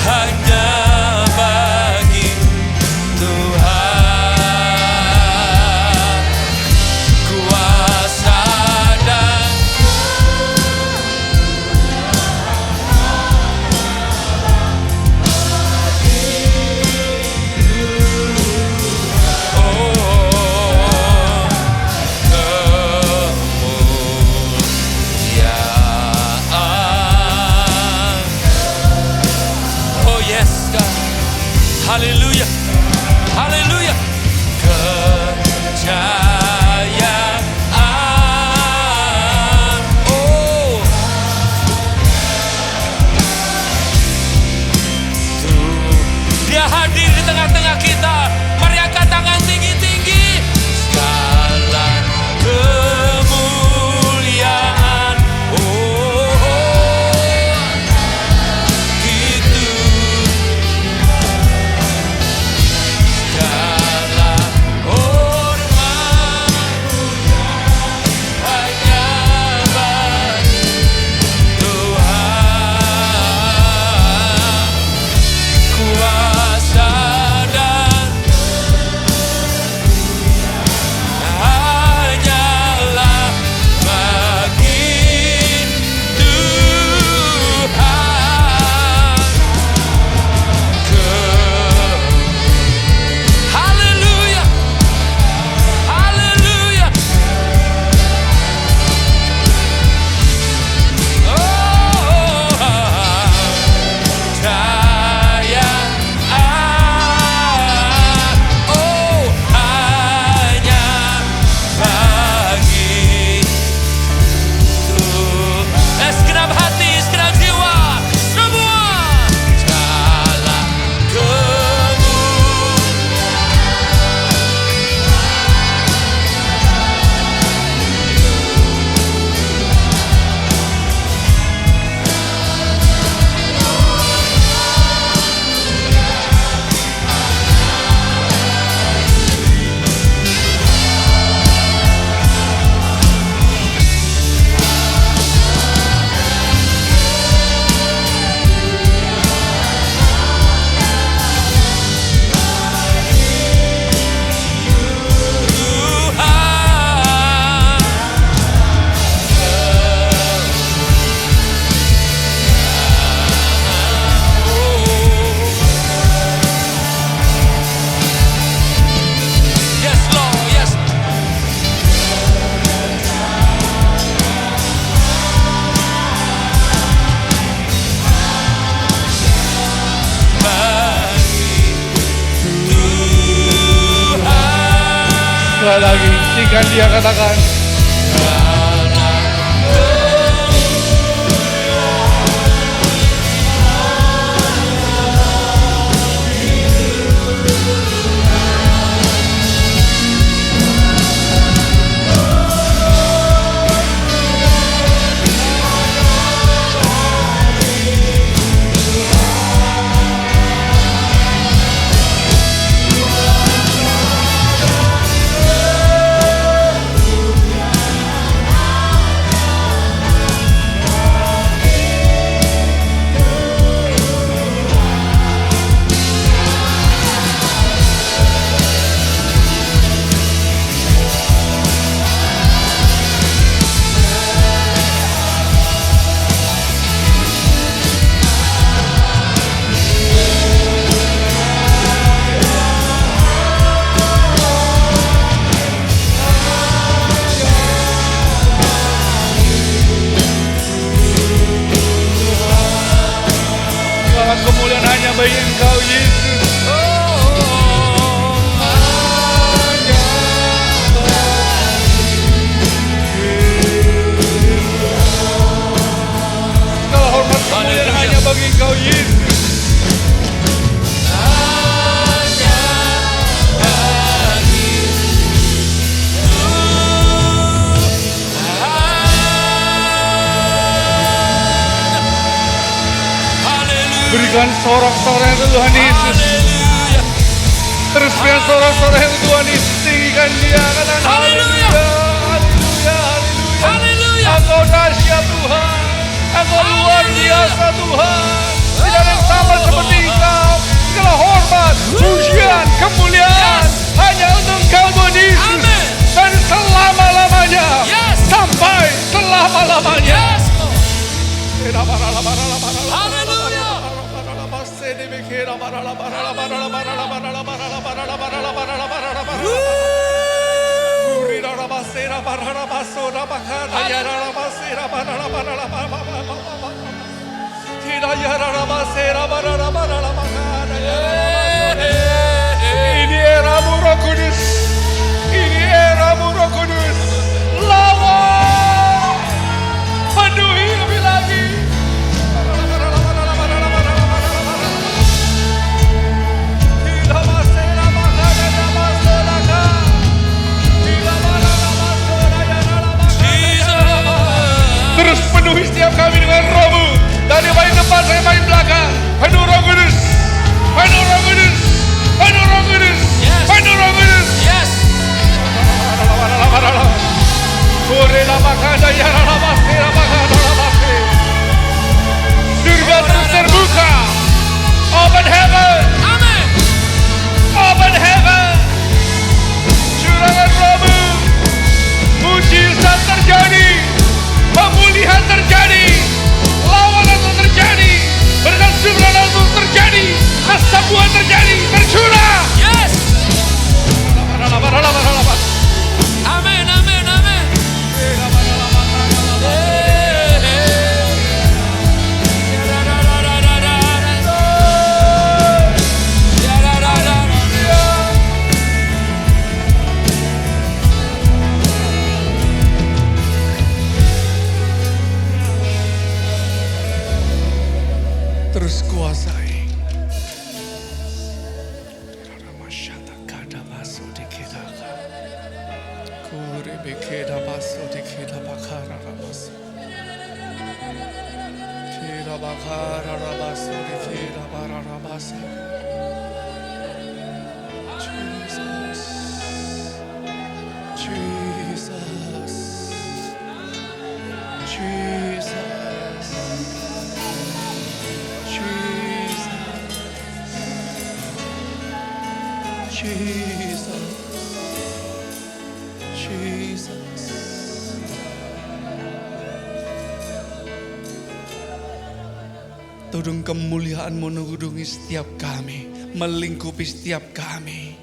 Hanya bagi Tuhan kuasa dan kemuliaan. Oh yes God. Haleluya. Haleluya. Kejayaan. Oh. Dia hadir di tengah-tengah kita. Mari angkat tangan tinggi-tinggi. Segala kemuliaan. Oh. Gitu. Segala hormat hanya bagi Tuhan. Kuasa dan hanyalah bagi Tuhan. Haleluya. Haleluya. Oh, kejayaan. Oh, hanya bagi Tuhan. Segenap hati, segenap jiwa, semua. Segala Yes, Lord, yes. Bagi Tuhan. Sekali lagi, izinkan dia katakan. sorak-sorai Tuhan Yesus. Terus biar sorak-sorai Tuhan Yesus, tinggikan dia. Haleluya, haleluya, haleluya. Engkau dahsyat Tuhan, Engkau luar biasa Tuhan. Tidak ada yang sama seperti Engkau. Segala hormat, pujian, kemuliaan hanya untuk Engkau Tuhan Yesus. Dan selama-lamanya, sampai selama-lamanya. Ini era-Mu Roh Kudus. Ini era-Mu Roh Kudus. Lawan, penuhi lebih lagi. Terus penuhi setiap kami dengan Roh-Mu. Dari paling depan sampai paling belakang. Penuh Roh Kudus. Penuh Roh Kudus. Penuh Roh Kudus. Penuh Roh Kudus. Surga terus terbuka. Open heaven. Open heaven. Curahkan Roh-Mu. Mujizat terjadi. Pemulihan terjadi. Lawanan terjadi. Berkat supranatural terjadi. Kesembuhan terjadi. Tercurah. Amin, amin, amin. Terus kuasai. Tudung kemuliaan-Mu menunggungi setiap kami, melingkupi setiap kami.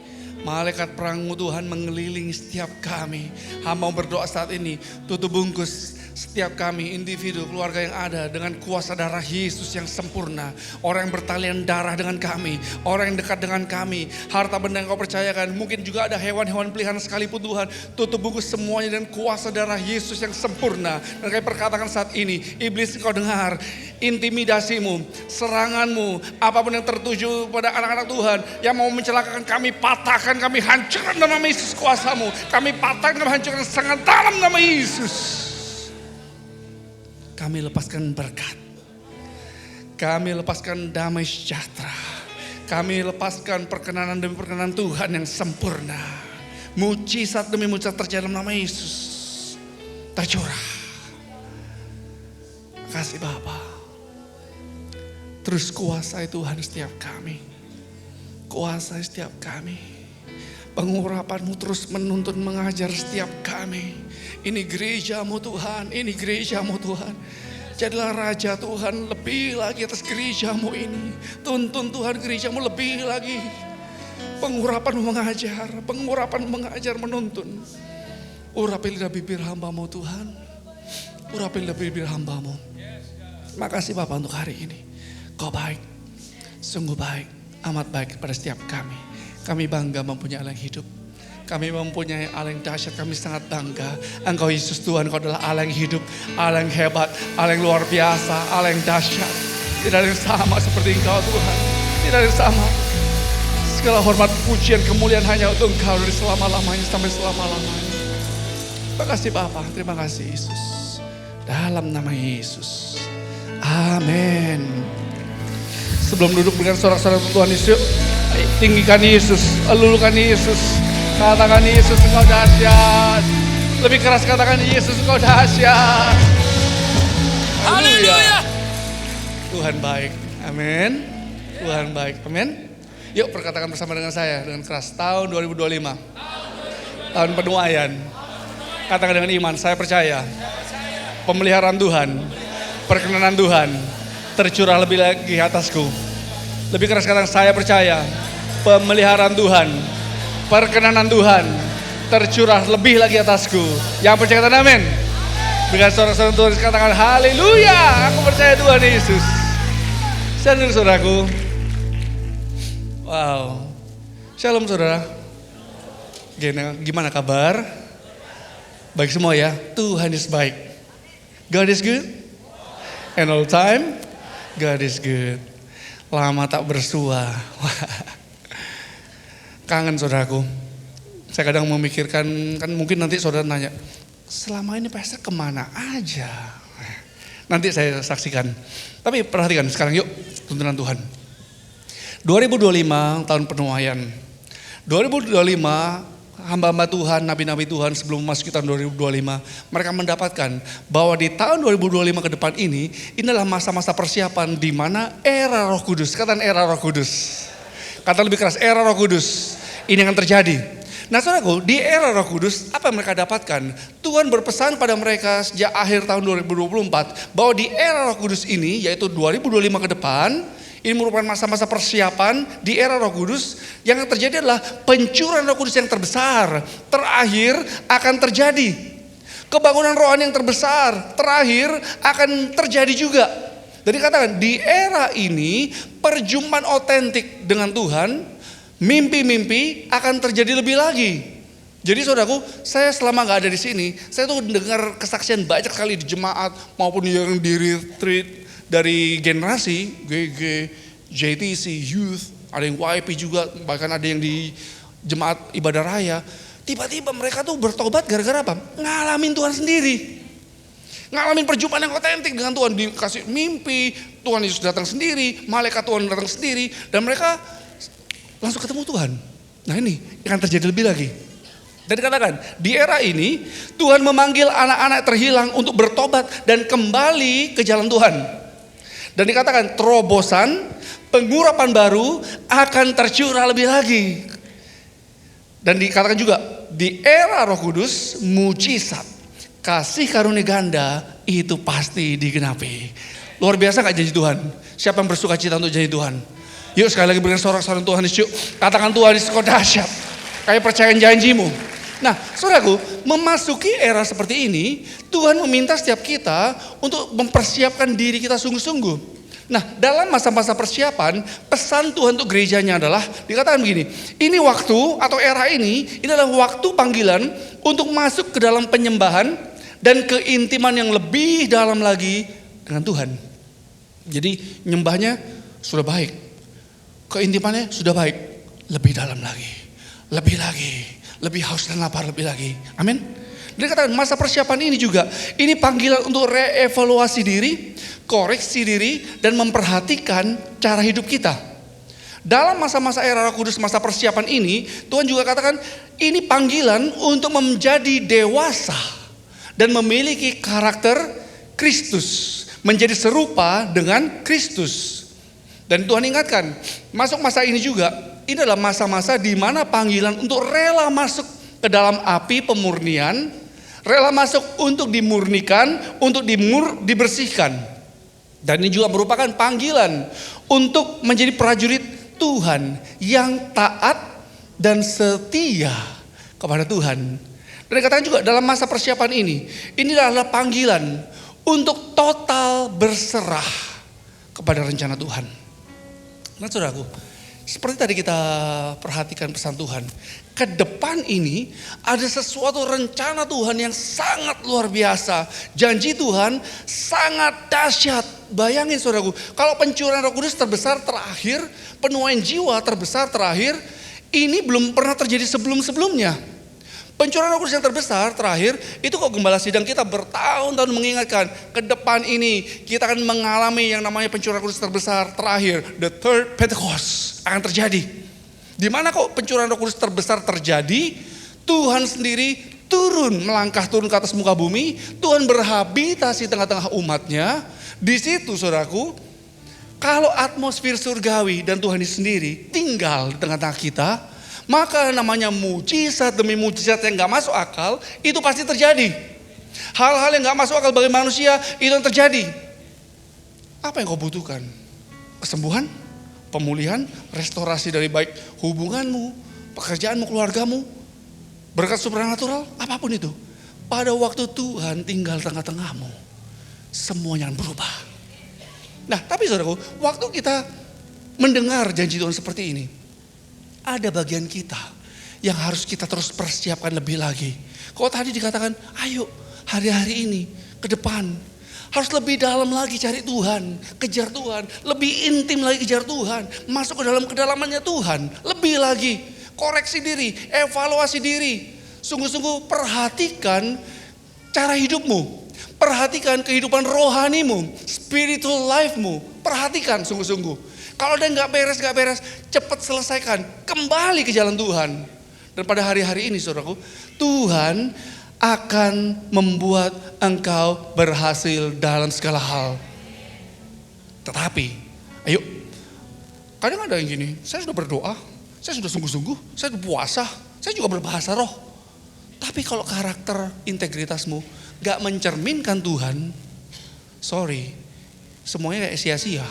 Malaikat perang-Mu Tuhan mengelilingi setiap kami. Hamba berdoa saat ini, tutup bungkus setiap kami, individu, keluarga yang ada dengan kuasa darah Yesus yang sempurna. Orang yang bertalian darah dengan kami, orang yang dekat dengan kami, harta benda yang Kau percayakan, mungkin juga ada hewan-hewan peliharaan sekalipun Tuhan. Tutup bungkus semuanya dengan kuasa darah Yesus yang sempurna. Dan Kami perkatakan saat ini, iblis Engkau dengar, intimidasimu, seranganmu, apapun yang tertuju pada anak-anak Tuhan yang mau mencelakakan kami, patahkan, kami hancurkan nama Yesus kuasa-Mu. Kami patahkan, kami hancurkan sangat dalam nama Yesus. Kami lepaskan berkat. Kami lepaskan damai sejahtera. Kami lepaskan perkenanan demi perkenanan Tuhan yang sempurna. Mujizat demi mujizat terjadi dalam nama Yesus. Tercurah. Kasih Bapa. Terus kuasai Tuhan setiap kami. Kuasai setiap kami. Pengurapan-Mu terus menuntun mengajar setiap kami. Ini gereja-Mu Tuhan, ini gereja-Mu Tuhan. Jadilah Raja Tuhan lebih lagi atas gereja-Mu ini. Tuntun Tuhan gereja-Mu lebih lagi. Pengurapan-Mu mengajar, pengurapan mengajar menuntun. Urapi lidah bibir hamba-Mu Tuhan. Urapi lidah bibir hamba-Mu. Makasih Bapak untuk hari ini. Kau baik, sungguh baik, amat baik kepada setiap kami. Kami bangga mempunyai Allah yang hidup. Kami mempunyai Allah yang dahsyat, kami sangat bangga. Engkau Yesus Tuhan, Kau adalah Allah yang hidup, Allah yang hebat, Allah yang luar biasa, Allah yang dahsyat. Tidak ada yang sama seperti Engkau Tuhan. Tidak ada yang sama. Segala hormat, pujian, kemuliaan hanya untuk Engkau dari selama-lamanya sampai selama-lamanya. Terima kasih Bapa, terima kasih Yesus. Dalam nama Yesus. Amin. Sebelum duduk dengan sorak-sorak Tuhan Yesus, tinggikan Yesus, elulukan Yesus, katakan Yesus Engkau dahsyat. Lebih keras katakan Yesus Engkau dahsyat. Haleluya. Tuhan baik, amin. Tuhan baik, amin. Yuk perkatakan bersama dengan saya dengan keras. Tahun 2025, tahun penuaian. Katakan dengan iman, saya percaya pemeliharaan Tuhan, perkenanan Tuhan tercurah lebih lagi atasku. Lebih keras katakan, saya percaya pemeliharaan Tuhan, perkenanan Tuhan tercurah lebih lagi atasku. Yang percaya katakan amin. Dengan sorak-sorak Tuhan katakan haleluya. Aku percaya Tuhan Yesus. Shalom saudaraku. Wow. Shalom saudara. Gimana kabar? Baik semua ya. Tuhan is baik. God is good. And all time God is good. Lama tak bersua. Kangen saudaraku. Saya kadang memikirkan, kan mungkin nanti saudara nanya, selama ini pastor kemana aja? Nanti saya saksikan. Tapi perhatikan sekarang yuk, tuntunan Tuhan. 2025 tahun penuaian. 2025 hamba-hamba Tuhan, nabi-nabi Tuhan sebelum memasuki tahun 2025, mereka mendapatkan bahwa di tahun 2025 ke depan ini adalah masa-masa persiapan di mana era Roh Kudus, katakan era Roh Kudus. Kata lebih keras, era Roh Kudus. Ini akan terjadi. Nah saudaraku, di era Roh Kudus apa yang mereka dapatkan? Tuhan berpesan pada mereka sejak akhir tahun 2024 bahwa di era Roh Kudus ini, yaitu 2025 ke depan, ini merupakan masa-masa persiapan di era Roh Kudus. Yang terjadi adalah pencurahan Roh Kudus yang terbesar terakhir akan terjadi. Kebangunan rohani yang terbesar terakhir akan terjadi juga. Jadi katakan di era ini perjumpaan otentik dengan Tuhan, mimpi-mimpi akan terjadi lebih lagi. Jadi saudaraku, saya selama gak ada di sini, saya tuh dengar kesaksian banyak sekali di jemaat maupun yang di retreat dari generasi GG, JTC, Youth, ada yang YP juga, bahkan ada yang di jemaat ibadah raya. Tiba-tiba mereka tuh bertobat gara-gara apa? Ngalamin Tuhan sendiri. Ngalamin perjumpaan yang otentik dengan Tuhan, dikasih mimpi, Tuhan Yesus datang sendiri, malaikat Tuhan datang sendiri, dan mereka langsung ketemu Tuhan. Nah ini akan terjadi lebih lagi. Dan dikatakan di era ini Tuhan memanggil anak-anak terhilang untuk bertobat dan kembali ke jalan Tuhan. Dan dikatakan terobosan, pengurapan baru akan tercurah lebih lagi. Dan dikatakan juga di era Roh Kudus, mujizat, kasih karunia ganda itu pasti digenapi. Luar biasa gak janji Tuhan? Siapa yang bersuka cita untuk janji Tuhan? Yuk sekali lagi berikan sorak-sorak Tuhan Yesus. Katakan Tuhan Yesus kau dahsyat. Kayak percaya janjimu. Nah saudaraku, memasuki era seperti ini, Tuhan meminta setiap kita untuk mempersiapkan diri kita sungguh-sungguh. Nah dalam masa-masa persiapan, pesan Tuhan untuk gerejanya adalah, dikatakan begini, ini waktu atau era ini adalah waktu panggilan untuk masuk ke dalam penyembahan dan keintiman yang lebih dalam lagi dengan Tuhan. Jadi nyembahnya sudah baik, keintimannya sudah baik, lebih dalam lagi, lebih haus dan lapar lebih lagi. Amin. Dia katakan masa persiapan ini juga, ini panggilan untuk reevaluasi diri, koreksi diri, dan memperhatikan cara hidup kita. Dalam masa-masa era Roh Kudus, masa persiapan ini, Tuhan juga katakan ini panggilan untuk menjadi dewasa dan memiliki karakter Kristus, menjadi serupa dengan Kristus. Dan Tuhan ingatkan, masuk masa ini juga, ini adalah masa-masa di mana panggilan untuk rela masuk ke dalam api pemurnian, rela masuk untuk dimurnikan, untuk dibersihkan. Dan ini juga merupakan panggilan untuk menjadi prajurit Tuhan yang taat dan setia kepada Tuhan. Dan dikatakan juga dalam masa persiapan ini adalah panggilan untuk total berserah kepada rencana Tuhan. Nah saudaraku, seperti tadi kita perhatikan pesan Tuhan, ke depan ini ada sesuatu rencana Tuhan yang sangat luar biasa. Janji Tuhan sangat dahsyat. Bayangin saudaraku, kalau pencurahan Roh Kudus terbesar terakhir, penuaian jiwa terbesar terakhir, ini belum pernah terjadi sebelum-sebelumnya. Pencurahan Roh Kudus yang terbesar terakhir itu kok gembala sidang kita bertahun-tahun mengingatkan ke depan ini kita akan mengalami yang namanya pencurahan Roh Kudus terbesar terakhir, the third Pentecost akan terjadi. Di mana kok pencurahan Roh Kudus terbesar terjadi? Tuhan sendiri turun ke atas muka bumi, Tuhan berhabitasi tengah-tengah umatnya. Di situ saudaraku, kalau atmosfer surgawi dan Tuhan sendiri tinggal di tengah-tengah kita, maka namanya mujizat demi mujizat yang gak masuk akal, itu pasti terjadi. Hal-hal yang gak masuk akal bagi manusia, itu yang terjadi. Apa yang kau butuhkan? Kesembuhan, pemulihan, restorasi dari baik hubunganmu, pekerjaanmu, keluargamu, berkat supranatural, apapun itu. Pada waktu Tuhan tinggal tengah-tengahmu, semuanya berubah. Nah, tapi saudaraku, waktu kita mendengar janji Tuhan seperti ini, ada bagian kita yang harus kita terus persiapkan lebih lagi. Kalau tadi dikatakan, ayo hari-hari ini ke depan harus lebih dalam lagi cari Tuhan, kejar Tuhan, lebih intim lagi kejar Tuhan, masuk ke dalam kedalamannya Tuhan, lebih lagi koreksi diri, evaluasi diri. Sungguh-sungguh perhatikan cara hidupmu, perhatikan kehidupan rohanimu, spiritual life-mu, perhatikan sungguh-sungguh. Kalau ada yang gak beres, cepat selesaikan. Kembali ke jalan Tuhan. Dan pada hari-hari ini saudaraku, Tuhan akan membuat engkau berhasil dalam segala hal. Tetapi, ayo, kadang ada yang gini, saya sudah berdoa, saya sudah sungguh-sungguh, saya sudah puasa, saya juga berbahasa roh. Tapi kalau karakter integritasmu gak mencerminkan Tuhan, sorry, semuanya kayak sia-sia.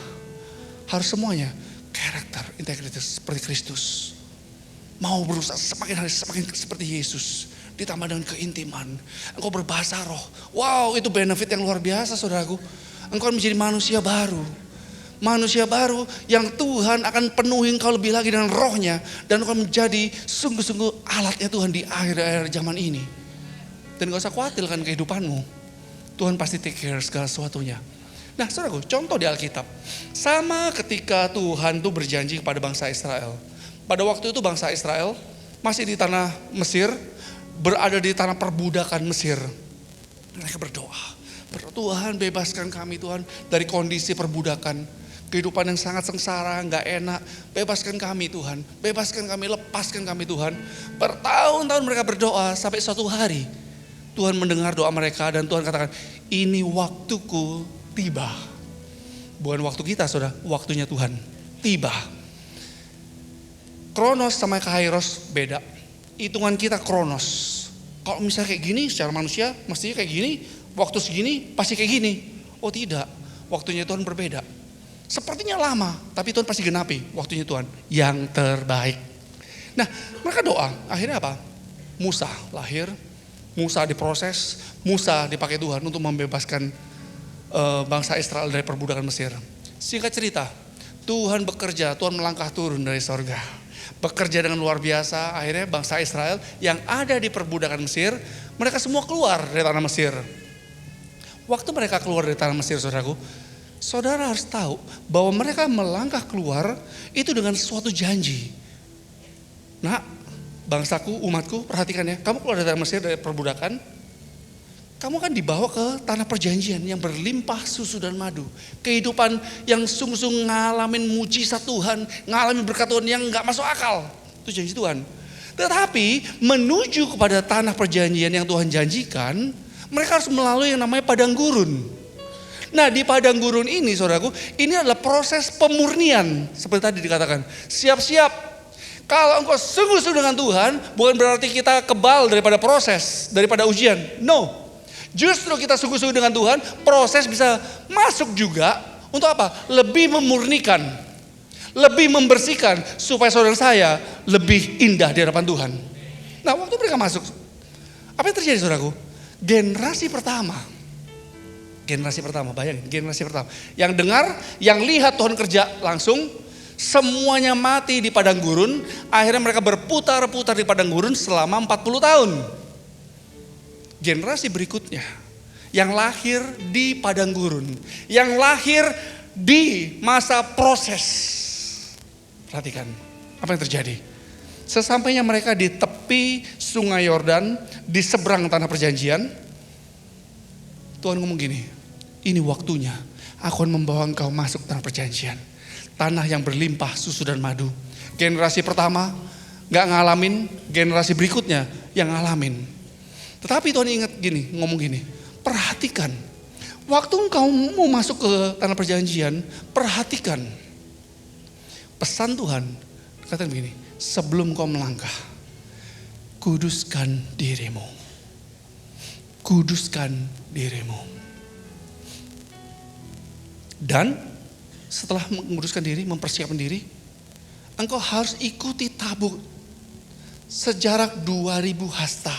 Harus semuanya karakter, integritas seperti Kristus. Mau berusaha semakin hari semakin seperti Yesus. Ditambah dengan keintiman. Engkau berbahasa roh. Wow, itu benefit yang luar biasa saudaraku. Engkau menjadi manusia baru. Manusia baru yang Tuhan akan penuhi engkau lebih lagi dengan rohnya. Dan engkau menjadi sungguh-sungguh alatnya Tuhan di akhir-akhir zaman ini. Dan gak usah khawatirkan kehidupanmu. Tuhan pasti take care segala sesuatunya. Nah saudaraku, contoh di Alkitab. Sama ketika Tuhan tuh berjanji kepada bangsa Israel. Pada waktu itu bangsa Israel masih di tanah Mesir, berada di tanah perbudakan Mesir. Mereka berdoa, Tuhan bebaskan kami Tuhan dari kondisi perbudakan. Kehidupan yang sangat sengsara, gak enak. Bebaskan kami Tuhan, bebaskan kami, lepaskan kami Tuhan. Bertahun-tahun mereka berdoa sampai suatu hari Tuhan mendengar doa mereka dan Tuhan katakan, ini waktuku tiba. Bukan waktu kita saudara, waktunya Tuhan tiba. Kronos sama kairos beda. Hitungan kita kronos. Kalau misalnya kayak gini secara manusia mestinya kayak gini, waktu segini pasti kayak gini. Oh tidak, waktunya Tuhan berbeda. Sepertinya lama, tapi Tuhan pasti genapi waktunya Tuhan yang terbaik. Nah mereka doa, akhirnya apa? Musa lahir, Musa diproses, Musa dipakai Tuhan untuk membebaskan bangsa Israel dari perbudakan Mesir. Singkat cerita, Tuhan bekerja, Tuhan melangkah turun dari sorga. Bekerja dengan luar biasa, akhirnya bangsa Israel yang ada di perbudakan Mesir, mereka semua keluar dari tanah Mesir. Waktu mereka keluar dari tanah Mesir, saudaraku, saudara harus tahu bahwa mereka melangkah keluar itu dengan suatu janji. Nah, bangsaku, umatku, perhatikan ya, kamu keluar dari tanah Mesir dari perbudakan, kamu kan dibawa ke tanah perjanjian yang berlimpah susu dan madu. Kehidupan yang sungguh-sungguh ngalamin mujizat Tuhan, ngalamin berkat Tuhan yang gak masuk akal. Itu janji Tuhan. Tetapi menuju kepada tanah perjanjian yang Tuhan janjikan, mereka harus melalui yang namanya padang gurun. Nah di padang gurun ini saudaraku, ini adalah proses pemurnian. Seperti tadi dikatakan, siap-siap. Kalau engkau sungguh-sungguh dengan Tuhan, bukan berarti kita kebal daripada proses, daripada ujian. No. Justru kita sungguh-sungguh dengan Tuhan, proses bisa masuk juga untuk apa? Lebih memurnikan, lebih membersihkan supaya saudara saya lebih indah di hadapan Tuhan. Nah waktu mereka masuk, apa yang terjadi saudaraku? Generasi pertama, bayangin generasi pertama. Yang dengar, yang lihat Tuhan kerja langsung, semuanya mati di padang gurun. Akhirnya mereka berputar-putar di padang gurun selama 40 tahun. Generasi berikutnya yang lahir di padang gurun, yang lahir di masa proses. Perhatikan apa yang terjadi. Sesampainya mereka di tepi sungai Yordan, di seberang tanah perjanjian, Tuhan ngomong gini, ini waktunya aku akan membawa engkau masuk tanah perjanjian. Tanah yang berlimpah susu dan madu. Generasi pertama gak ngalamin, generasi berikutnya yang ngalamin. Tetapi Tuhan ingat gini, ngomong gini, perhatikan. Waktu engkau mau masuk ke tanah perjanjian, perhatikan. Pesan Tuhan, katakan begini, sebelum kau melangkah, kuduskan dirimu. Kuduskan dirimu. Dan setelah menguduskan diri, mempersiapkan diri, engkau harus ikuti tabut sejarak 2000 hasta.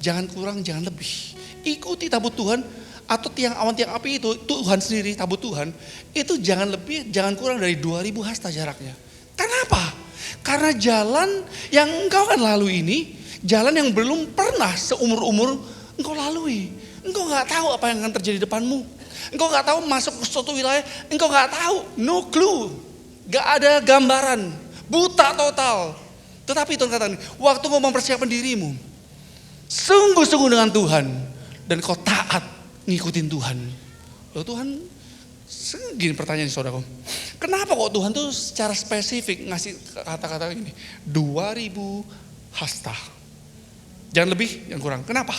Jangan kurang, jangan lebih. Ikuti tabut Tuhan atau tiang awan, tiang api itu, Tuhan sendiri, tabut Tuhan, itu jangan lebih, jangan kurang dari 2000 hasta jaraknya. Kenapa? Karena jalan yang engkau akan lalui ini, jalan yang belum pernah seumur-umur engkau lalui. Engkau gak tahu apa yang akan terjadi di depanmu. Engkau gak tahu masuk ke suatu wilayah, engkau gak tahu, no clue. Gak ada gambaran, buta total. Tetapi Tuhan katakan, waktu kau mempersiapkan dirimu, sungguh-sungguh dengan Tuhan, dan kau taat ngikutin Tuhan. Loh Tuhan, gini pertanyaan saudaraku, kenapa kok Tuhan tuh secara spesifik ngasih kata-kata ini, 2000 hasta. Jangan lebih, jangan kurang. Kenapa?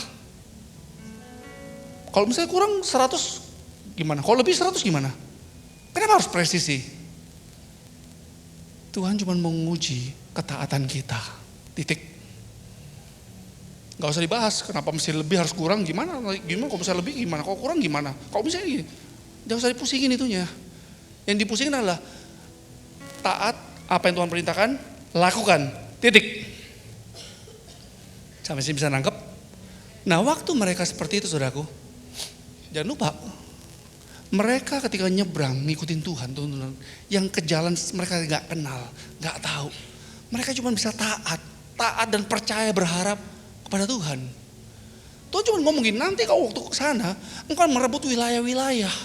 Kalau misalnya kurang 100 gimana? Kalau lebih 100 gimana? Kenapa harus presisi? Tuhan cuma menguji ketaatan kita. Titik. Gak usah dibahas kenapa mesti lebih harus kurang gimana? Gimana kalau misalnya lebih gimana? Kalau kurang gimana? Kalau misalnya gini, jangan usah dipusingin itunya. Yang dipusingin adalah taat apa yang Tuhan perintahkan, lakukan. Titik. Sampai sini bisa nangkep? Nah waktu mereka seperti itu saudaraku, jangan lupa, mereka ketika nyebrang ngikutin Tuhan, yang ke jalan mereka gak kenal, gak tahu. Mereka cuma bisa taat dan percaya berharap kepada Tuhan. Tuhan cuma ngomong gini, nanti kalau waktu ke sana, engkau merebut wilayah-wilayah.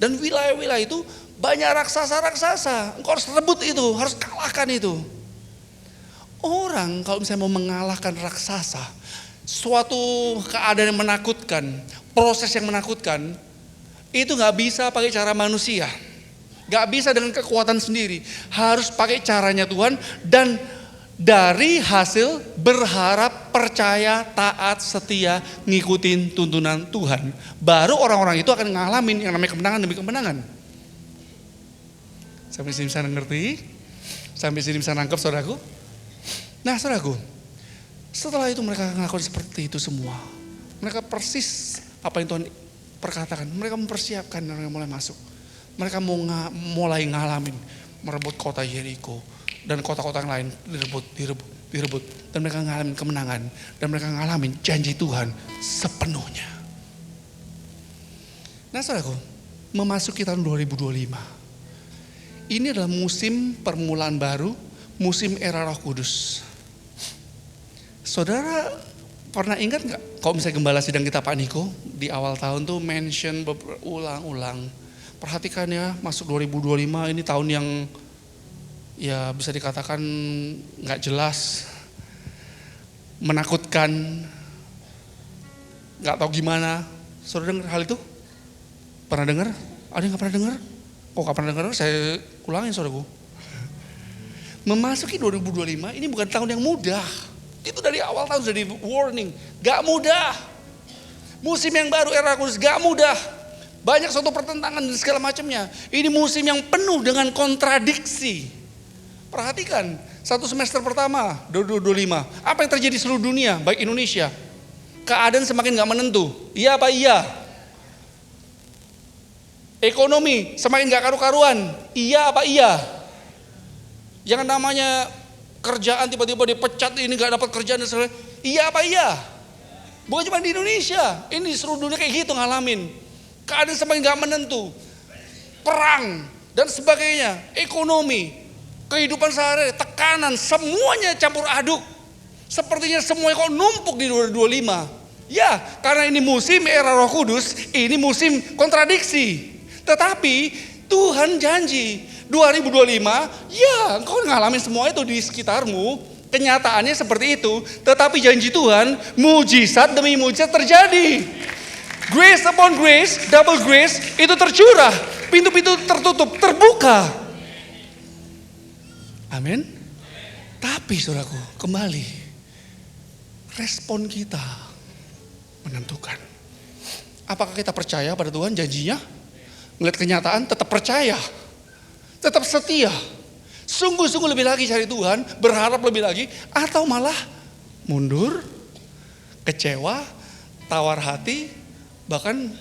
Dan wilayah-wilayah itu banyak raksasa-raksasa, engkau harus rebut itu, harus kalahkan itu. Orang kalau misalnya mau mengalahkan raksasa, suatu keadaan yang menakutkan, proses yang menakutkan, itu gak bisa pakai cara manusia. Gak bisa dengan kekuatan sendiri. Harus pakai caranya Tuhan dan dari hasil berharap, percaya, taat, setia, ngikutin tuntunan Tuhan. Baru orang-orang itu akan ngalamin yang namanya kemenangan demi kemenangan. Sampai sini bisa ngerti? Sampai sini bisa nangkep saudaraku? Nah saudaraku, setelah itu mereka ngelakuin seperti itu semua. Mereka persis apa yang Tuhan perkatakan. Mereka mempersiapkan dan mereka mulai masuk. Mereka mulai ngalamin merebut kota Yeriko dan kota-kota yang lain direbut. Dan mereka ngalamin kemenangan dan mereka ngalamin janji Tuhan sepenuhnya. Nah saudaraku, memasuki tahun 2025. Ini adalah musim permulaan baru, musim era Roh Kudus. Saudara pernah ingat gak kalau misalnya gembala sidang kita Pak Niko di awal tahun tuh mention berulang-ulang. Perhatikan ya, masuk 2025 ini tahun yang ya bisa dikatakan gak jelas, menakutkan, gak tahu gimana. Saudara dengar hal itu? Pernah dengar? Ada yang gak pernah dengar? Kok gak pernah dengar? Saya ulangin saudaraku. Memasuki 2025 ini bukan tahun yang mudah. Itu dari awal tahun sudah di warning. Gak mudah. Musim yang baru era kudus gak mudah. Banyak suatu pertentangan dan segala macamnya. Ini musim yang penuh dengan kontradiksi. Perhatikan, satu semester pertama 2025. Apa yang terjadi di seluruh dunia, baik Indonesia. Keadaan semakin gak menentu. Iya apa iya? Ekonomi semakin gak karu-karuan. Iya apa iya? Yang namanya kerjaan tiba-tiba dipecat, ini gak dapat kerjaan dan sebagainya. Iya apa iya? Bukan cuma di Indonesia, ini seluruh dunia kayak gitu ngalamin. Keadaan semakin gak menentu. Perang dan sebagainya, ekonomi, kehidupan sehari, tekanan, semuanya campur aduk. Sepertinya semuanya kok numpuk di 2025. Ya, karena ini musim era Roh Kudus, ini musim kontradiksi. Tetapi Tuhan janji 2025, ya engkau ngalamin semua itu di sekitarmu, Kenyataannya seperti itu, tetapi janji Tuhan, mujizat demi mujizat terjadi. Grace upon grace, double grace, itu tercurah. Pintu-pintu tertutup, terbuka. Amin. Tapi saudaraku, kembali, respon kita menentukan. Apakah kita percaya pada Tuhan janjinya? Melihat kenyataan tetap percaya. Tetap setia. Sungguh-sungguh lebih lagi cari Tuhan, berharap lebih lagi, atau malah mundur, kecewa, tawar hati, bahkan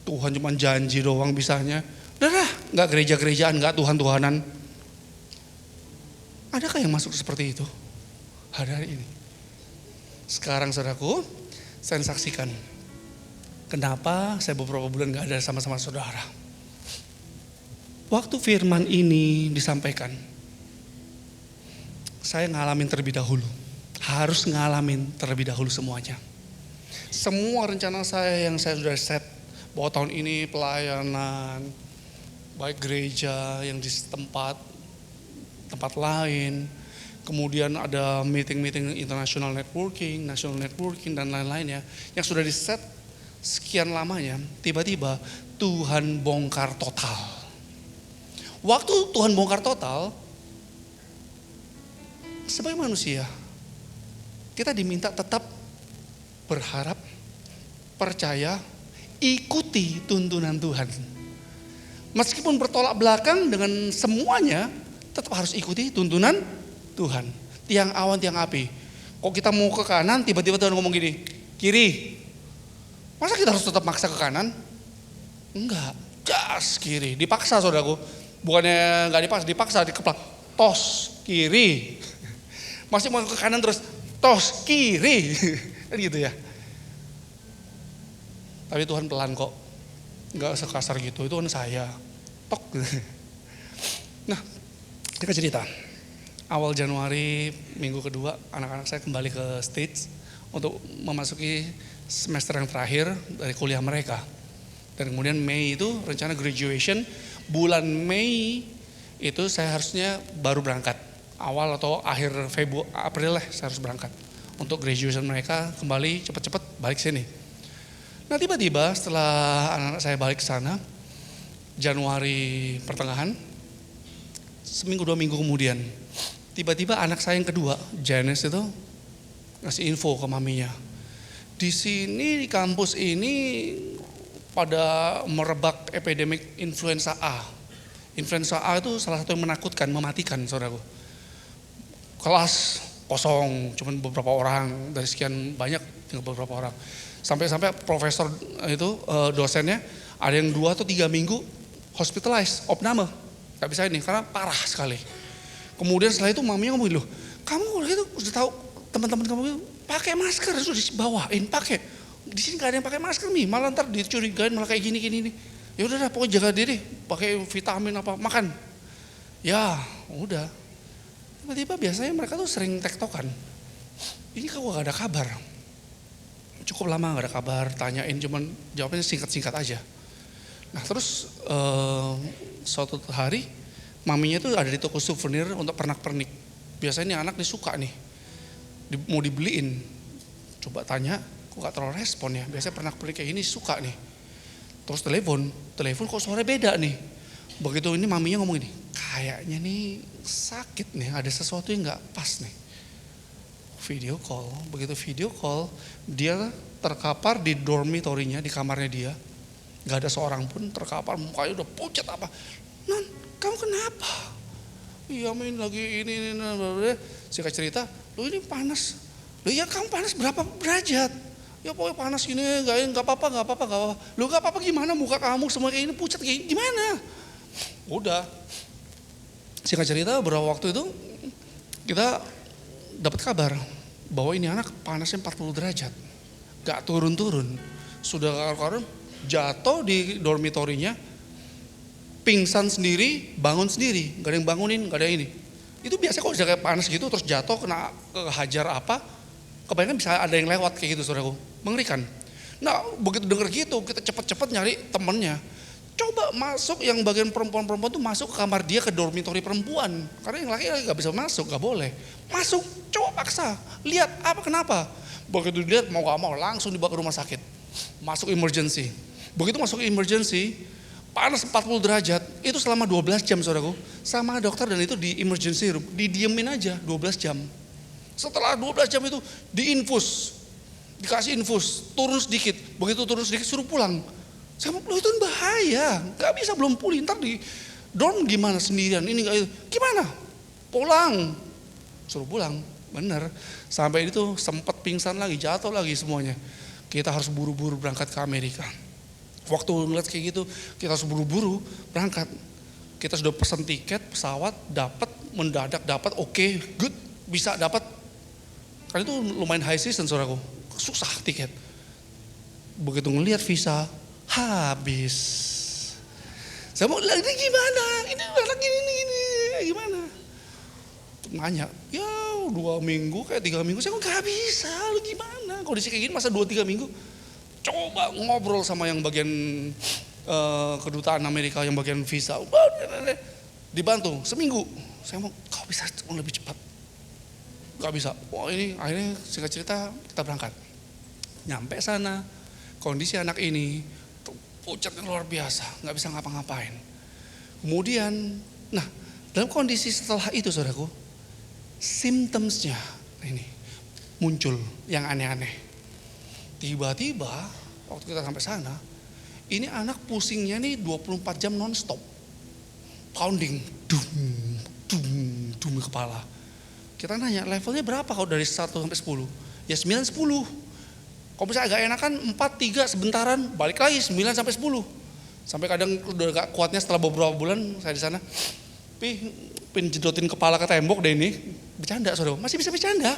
Tuhan cuma janji doang bisanya. Udah gak gereja-gerejaan, gak Tuhan-Tuhanan. Adakah yang masuk seperti itu hari ini? Sekarang saudaraku, saya saksikan kenapa saya beberapa bulan gak ada sama-sama saudara. Waktu firman ini disampaikan, saya ngalamin terlebih dahulu. Harus ngalamin terlebih dahulu semuanya. Semua rencana saya yang saya sudah set, bahwa tahun ini pelayanan, baik gereja yang di tempat lain, kemudian ada meeting-meeting international networking, national networking, dan lain-lainnya, yang sudah di set sekian lamanya, tiba-tiba Tuhan bongkar total. Waktu Tuhan bongkar total, sebagai manusia, kita diminta tetap berharap, percaya, ikuti tuntunan Tuhan. Meskipun bertolak belakang dengan semuanya, tetap harus ikuti tuntunan Tuhan. Tiang awan, tiang api. Kok kita mau ke kanan, tiba-tiba Tuhan ngomong gini, kiri. Masa kita harus tetap maksa ke kanan? Enggak, gas kiri. Dipaksa saudaraku. Bukannya gak dipaksa, dikeplak. Tos, kiri. Masih mau ke kanan terus, tos, kiri. Kan gitu ya. Tapi Tuhan pelan kok. Gak sekasar gitu, itu kan saya. Tok. Nah, kita cerita. Awal Januari, minggu kedua, anak-anak saya kembali ke States untuk memasuki semester yang terakhir dari kuliah mereka. Dan kemudian Mei itu rencana graduation. Bulan Mei itu saya harusnya baru berangkat. Awal atau akhir April lah saya harus berangkat. Untuk graduation mereka kembali cepat-cepat balik sini. Nah tiba-tiba setelah anak-anak saya balik ke sana, Januari pertengahan, seminggu 2 minggu kemudian, tiba-tiba anak saya yang kedua, Janice itu ngasih info ke maminya. Di sini di kampus ini pada merebak epidemik influenza A. Influenza A itu salah satu yang menakutkan, mematikan saudaraku. Kelas kosong, cuma beberapa orang, dari sekian banyak tinggal beberapa orang. Sampai-sampai profesor itu dosennya ada yang 2 atau 3 minggu hospitalized, opname. Gak bisa ini, karena parah sekali. Kemudian setelah itu maminya ngomong, loh kamu gitu udah tahu teman-teman kamu itu pakai masker, sudah dibawain pakai. Di sini gak ada yang pakai masker nih, malah ntar dicurigain malah kayak gini. Ya udah pokoknya jaga diri, pakai vitamin apa, makan. Ya udah. Tiba-tiba biasanya mereka tuh sering tektokan. Ini kok gak ada kabar. Cukup lama gak ada kabar, tanyain cuman jawabannya singkat-singkat aja. Nah terus suatu hari maminya tuh ada di toko souvenir untuk pernak-pernik. Biasanya ini anak disuka nih, mau dibeliin. Coba tanya, kok gak terlalu respon ya. Biasanya pernak-pernik kayak ini suka nih. Terus telepon kok suaranya beda nih. Begitu ini maminya ngomong ini, kayaknya nih sakit nih, ada sesuatu yang gak pas nih. Video call, begitu video call, dia terkapar di dormitorinya, di kamarnya dia. Gak ada seorang pun, terkapar, mukanya udah pucat apa. Non, kamu kenapa? Iya main lagi ini. Singkat cerita, lu ini panas. Lu ya kamu panas berapa derajat? Ya pokoknya panas gini, gak apa-apa. Lu gak apa-apa gimana muka kamu semua kayak ini pucat kayak gimana? Udah. Singkat cerita beberapa waktu itu kita dapat kabar bahwa ini anak panasnya 40 derajat. Gak turun-turun. Sudah karu-karu jatuh di dormitorinya, pingsan sendiri, bangun sendiri. Gak ada yang bangunin, gak ada ini. Itu biasanya kalau udah kayak panas gitu terus jatuh kena kehajar apa, kebanyakan bisa ada yang lewat kayak gitu saudaraku. Mengerikan. Nah begitu denger gitu kita cepet-cepet nyari temennya. Coba masuk yang bagian perempuan-perempuan tuh masuk ke kamar dia, ke dormitory perempuan. Karena yang laki-laki gak bisa masuk, gak boleh. Masuk, coba paksa. Lihat apa kenapa. Begitu dilihat mau gak mau langsung dibawa ke rumah sakit. Masuk emergency. Begitu masuk emergency, panas 40 derajat, itu selama 12 jam saudaraku. Sama dokter dan itu di emergency room, didiemin aja 12 jam. Setelah 12 jam itu diinfus, dikasih infus, turun sedikit. Begitu turun sedikit suruh pulang. Saya mau, itu bahaya, gak bisa belum pulih, ntar di dorm gimana sendirian, ini gak itu. Gimana? Pulang, suruh pulang, bener. Sampai itu sempat pingsan lagi, jatuh lagi semuanya. Kita harus buru-buru berangkat ke Amerika. Waktu ngeliat kayak gitu, kita harus buru-buru berangkat. Kita sudah pesen tiket, pesawat, dapat, mendadak dapat, oke, good, bisa dapat. Karena itu lumayan high season saudaraku, susah tiket. Begitu ngeliat visa, habis. Saya mau lagi gimana? Ini anak ini gimana? Nanya, ya 2 minggu kayak 3 minggu. Saya kok gak bisa, lu gimana? Kondisi kayak gini masa 2-3 minggu? Coba ngobrol sama yang bagian kedutaan Amerika yang bagian visa. Dibantu seminggu. Saya mau, kau bisa lebih cepat? Gak bisa. Wah ini akhirnya singkat cerita kita berangkat. Nyampe sana, kondisi anak ini pucatnya luar biasa, nggak bisa ngapa-ngapain. Kemudian, nah dalam kondisi setelah itu saudaraku, symptomsnya ini muncul yang aneh-aneh. Tiba-tiba waktu kita sampai sana, ini anak pusingnya nih 24 jam non-stop. Pounding, dum di kepala. Kita nanya levelnya berapa kalau dari 1 sampai 10? Ya 9, 10. Kalau bisa agak enakan 4, 3 sebentaran, balik lagi 9 sampai 10. Sampai kadang udah gak kuatnya setelah beberapa bulan saya di sana. Pin jedotin kepala ke tembok deh ini. Bercanda saudara, masih bisa bercanda.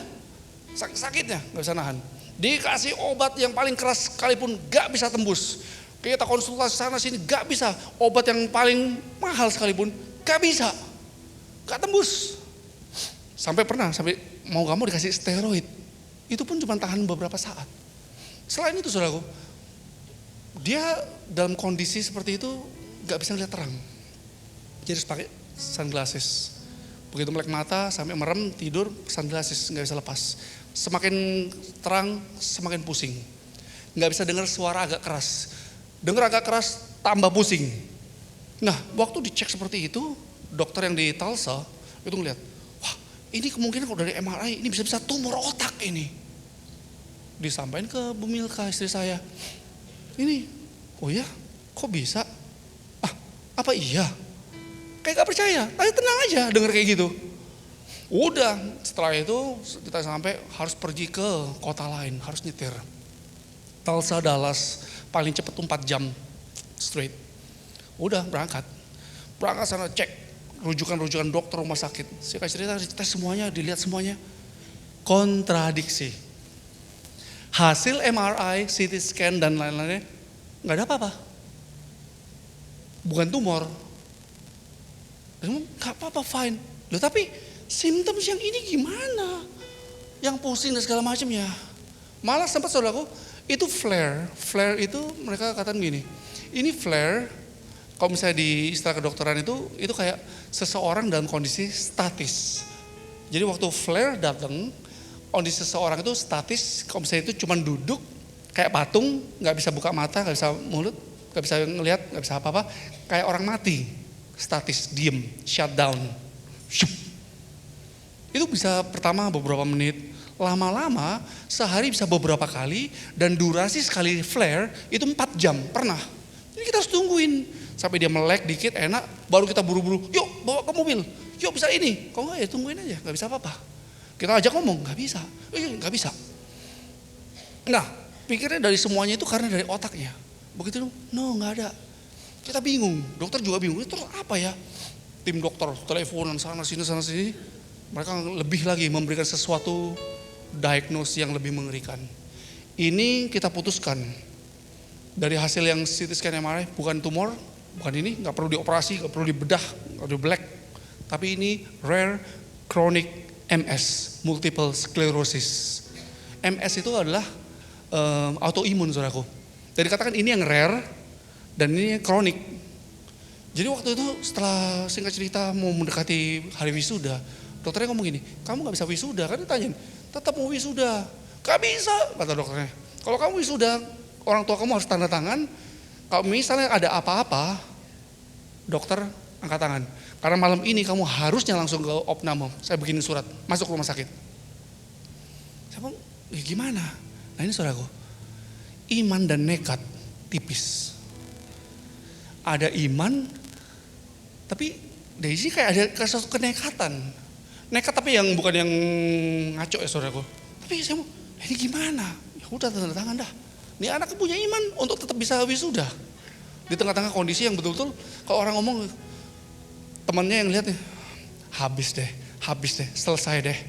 Sakitnya gak bisa nahan. Dikasih obat yang paling keras sekalipun gak bisa tembus. Kita konsultasi sana sini gak bisa. Obat yang paling mahal sekalipun gak bisa. Gak tembus. Sampai pernah, sampai mau gak mau dikasih steroid. Itu pun cuma tahan beberapa saat. Selain itu saudaraku, dia dalam kondisi seperti itu gak bisa lihat terang. Jadi harus pakai sunglasses. Begitu melek mata sampai merem tidur, sunglasses gak bisa lepas. Semakin terang semakin pusing. Gak bisa dengar suara agak keras. Dengar agak keras tambah pusing. Nah waktu dicek seperti itu, dokter yang di Tulsa itu ngeliat, wah ini kemungkinan kalau dari MRI ini bisa tumor otak ini. Disampaikan ke Bu Milka istri saya, ini, oh ya, kok bisa? Ah, apa iya? Kayak gak percaya, tapi tenang aja denger kayak gitu. Udah, setelah itu kita sampai harus pergi ke kota lain, harus nyetir. Tulsa, Dallas, paling cepat 4 jam straight. Udah berangkat sana cek rujukan-rujukan dokter rumah sakit. Saya kasih cerita, tes semuanya, dilihat semuanya, kontradiksi. Hasil MRI, CT scan dan lain-lainnya nggak ada apa-apa, bukan tumor. Nggak apa-apa, fine. Loh tapi symptoms yang ini gimana? Yang pusing dan segala macamnya. Malah sempat saudaraku itu flare. Flare itu mereka katakan gini, ini flare. Kalau misalnya di istilah kedokteran itu kayak seseorang dalam kondisi statis. Jadi waktu flare datang, kondisi seseorang itu statis, kalau misalnya itu cuma duduk kayak patung, nggak bisa buka mata, nggak bisa mulut, nggak bisa ngelihat, nggak bisa apa-apa, kayak orang mati, statis, diem, shutdown. Itu bisa pertama beberapa menit, lama-lama sehari bisa beberapa kali, dan durasi sekali flare itu 4 jam, pernah. Jadi kita harus tungguin sampai dia melek dikit enak, baru kita buru-buru, yuk bawa ke mobil, yuk bisa ini, kalau nggak ya tungguin aja, nggak bisa apa-apa. Kita ajak ngomong, gak bisa, gak bisa. Nah, pikirnya dari semuanya itu karena dari otaknya. Begitu, no gak ada. Kita bingung, dokter juga bingung, terus apa ya? Tim dokter, teleponan sana sini. Mereka lebih lagi memberikan sesuatu diagnosis yang lebih mengerikan. Ini kita putuskan, dari hasil yang CT scan MRI, bukan tumor, bukan ini, gak perlu dioperasi, gak perlu dibedah, gak perlu black. Tapi ini rare chronic MS, multiple sclerosis. MS itu adalah autoimun saudaraku. Jadi katakan ini yang rare dan ini yang kronik. Jadi waktu itu setelah singkat cerita mau mendekati hari wisuda, dokternya ngomong gini, kamu gak bisa wisuda, kan ditanyain, tetap mau wisuda. Gak bisa, kata dokternya. Kalau kamu wisuda, orang tua kamu harus tanda tangan, kalau misalnya ada apa-apa, dokter angkat tangan. Karena malam ini kamu harusnya langsung ke opname, saya bikinin surat, masuk rumah sakit. Saya bilang, gimana? Nah ini saudaraku, iman dan nekat tipis. Ada iman, tapi dari sini kayak ada suatu kenekatan. Nekat tapi yang bukan yang ngaco ya saudaraku. Tapi saya mau, ini gimana? Ya udah tanda tangan dah. Ini anak punya iman untuk tetap bisa wisuda. Di tengah-tengah kondisi yang betul-betul, kalau orang ngomong, temannya yang lihat nih, habis deh, selesai deh.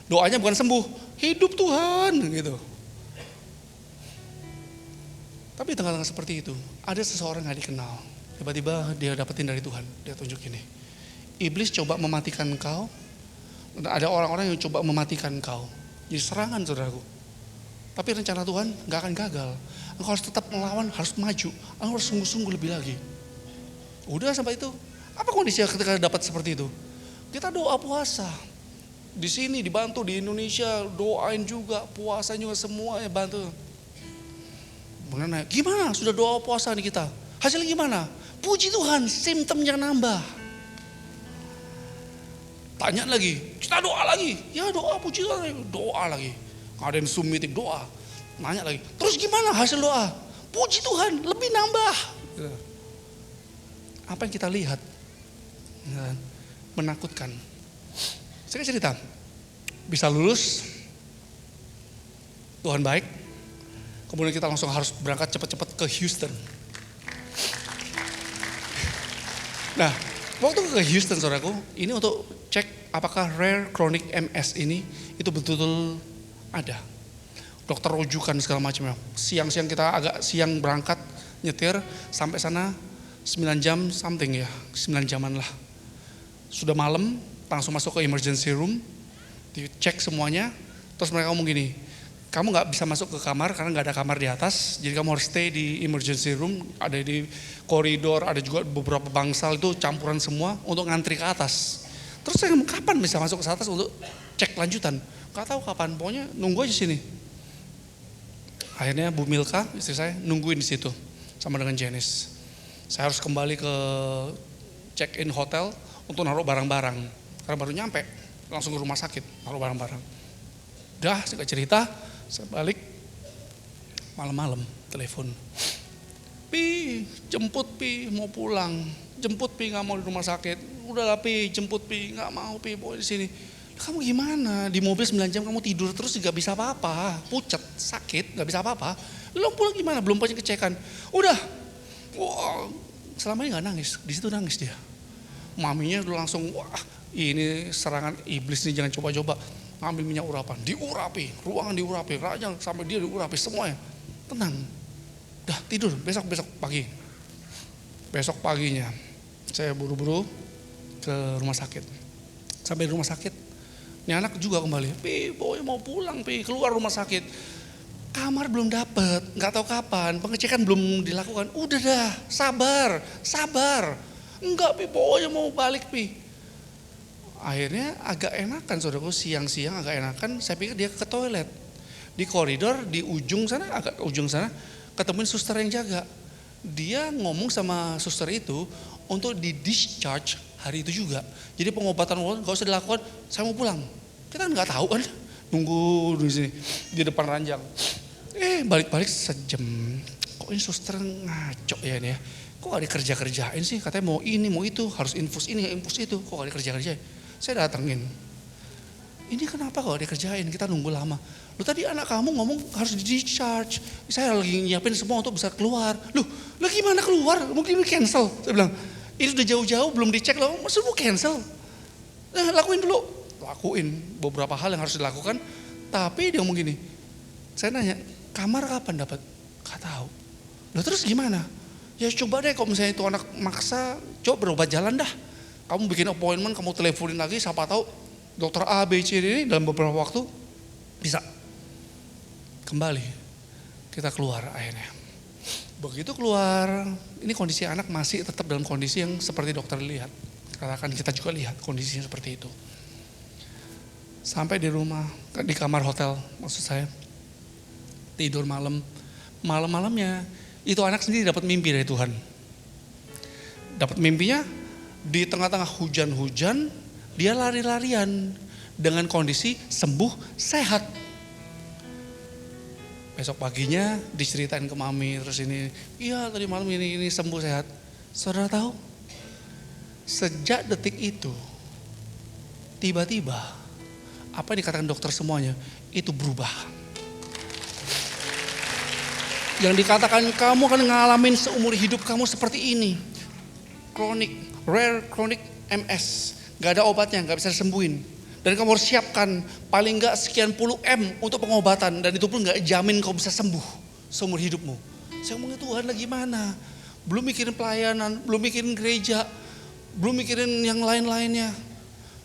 Doanya bukan sembuh, hidup Tuhan gitu. Tapi di tengah-tengah seperti itu, ada seseorang yang dikenal. Tiba-tiba dia dapetin dari Tuhan, dia tunjuk ini. Iblis coba mematikan engkau, ada orang-orang yang coba mematikan engkau. Jadi serangan saudaraku. Tapi rencana Tuhan gak akan gagal. Engkau harus tetap melawan, harus maju. Engkau harus sungguh-sungguh lebih lagi. Udah sampai itu. Apa kondisinya ketika dapat seperti itu? Kita doa puasa. Di sini dibantu, di Indonesia doain juga, puasa juga semuanya bantu. Mengenai gimana sudah doa puasa nih kita? Hasilnya gimana? Puji Tuhan, simptomnya nambah. Tanya lagi, kita doa lagi. Ya doa, puji Tuhan, doa lagi. Ngadain Zoom meeting, doa. Nanya lagi, terus gimana hasil doa? Puji Tuhan, lebih nambah. Apa yang kita lihat? Menakutkan. Saya cerita, bisa lulus, Tuhan baik. Kemudian kita langsung harus berangkat cepat-cepat ke Houston. Nah, waktu ke Houston saudaraku, ini untuk cek apakah rare chronic MS ini itu betul-betul ada. Dokter rujukan segala macamnya. Siang-siang kita agak siang berangkat nyetir sampai sana 9 jam something ya, 9 jaman lah. Sudah malam, langsung masuk ke emergency room, dicek semuanya, terus mereka ngomong gini, kamu gak bisa masuk ke kamar karena gak ada kamar di atas, jadi kamu harus stay di emergency room, ada di koridor, ada juga beberapa bangsal itu campuran semua untuk ngantri ke atas. Terus saya ngomong, kapan bisa masuk ke atas untuk cek lanjutan? Gak tahu kapan, pokoknya nunggu aja sini. Akhirnya Bu Milka, istri saya, nungguin di situ sama dengan Janice. Saya harus kembali ke check-in hotel untuk naruh barang-barang, karena baru nyampe, langsung ke rumah sakit, naruh barang-barang. Udah, saya cerita, saya balik, malam-malam, telepon. Pi, jemput Pi, mau pulang. Jemput Pi, gak mau di rumah sakit. Udahlah Pi, jemput Pi, gak mau Pi, pokoknya di sini. Kamu gimana? Di mobil 9 jam kamu tidur terus gak bisa apa-apa. Pucat, sakit, gak bisa apa-apa. Lalu pulang gimana? Belum punya kecekan. Udah, wah, selama ini gak nangis, di situ nangis dia. Maminya udah langsung, wah ini serangan iblis nih, jangan coba-coba. Ngambil minyak urapan, diurapi, ruangan diurapi, raja sampai dia diurapi semuanya. Tenang, dah tidur, besok pagi. Besok paginya saya buru-buru ke rumah sakit. Sampai di rumah sakit, ini anak juga kembali, Pi, pokoknya mau pulang Pi, keluar rumah sakit. Kamar belum dapat, nggak tahu kapan, pengecekan belum dilakukan. Udah dah, sabar. Enggak Pi, pokoknya mau balik Pi. Akhirnya agak enakan saudaraku, siang-siang agak enakan, saya pikir dia ke toilet. Di koridor, di ujung sana, agak ujung sana, ketemuin suster yang jaga. Dia ngomong sama suster itu untuk di discharge hari itu juga. Jadi pengobatan gak usah dilakukan, saya mau pulang. Kita nggak tahu kan, nunggu di sini, di depan ranjang. Balik-balik sejam, kok ini suster ngaco ya ini ya. Kok gak dikerja-kerjain sih, katanya mau ini, mau itu, harus infus ini, infus itu, kok gak dikerja-kerjain. Saya datengin, ini kenapa kok dikerjain, kita nunggu lama. Lu tadi anak kamu ngomong harus di discharge, saya lagi nyiapin semua untuk bisa keluar. Lu gimana keluar, mungkin cancel. Saya bilang, ini udah jauh-jauh belum dicek loh, maksud mau cancel. Lakuin dulu, lakuin beberapa hal yang harus dilakukan. Tapi dia ngomong gini, saya nanya, kamar kapan dapat? Gak tahu. Loh terus gimana? Ya coba deh kalau misalnya itu anak maksa, coba berobat jalan dah. Kamu bikin appointment, kamu teleponin lagi, siapa tahu dokter A, B, C, D ini dalam beberapa waktu bisa. Kembali, kita keluar akhirnya. Begitu keluar, ini kondisi anak masih tetap dalam kondisi yang seperti dokter lihat. Katakan kita juga lihat kondisinya seperti itu. Sampai di rumah, di kamar hotel maksud saya. Tidur malam-malamnya itu anak sendiri dapat mimpi dari Tuhan. Dapat mimpinya di tengah-tengah hujan-hujan, dia lari-larian dengan kondisi sembuh, sehat. Besok paginya diceritain ke mami, terus ini, iya tadi malam ini sembuh, sehat. Saudara tahu, sejak detik itu, tiba-tiba, apa yang dikatakan dokter semuanya, itu berubah. Yang dikatakan kamu akan ngalamin seumur hidup kamu seperti ini. Rare chronic MS. Gak ada obatnya, gak bisa disembuhin. Dan kamu harus siapkan paling gak sekian puluh M untuk pengobatan. Dan itu pun gak jamin kau bisa sembuh seumur hidupmu. Saya ngomongin Tuhan lagi mana? Belum mikirin pelayanan, belum mikirin gereja, belum mikirin yang lain-lainnya.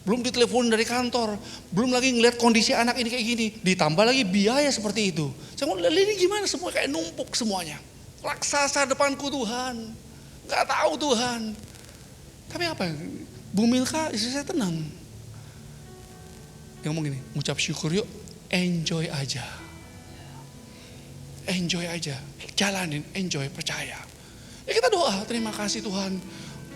Belum ditelepon dari kantor, belum lagi ngeliat kondisi anak ini kayak gini. Ditambah lagi biaya seperti itu. Saya ngomong, ini gimana semua kayak numpuk semuanya. Raksasa depanku Tuhan. Gak tahu Tuhan. Tapi apa? Bu Milka istri saya tenang. Dia ngomong gini, ngucap syukur yuk, enjoy aja. Enjoy aja, jalanin, enjoy, percaya. Ya kita doa, terima kasih Tuhan.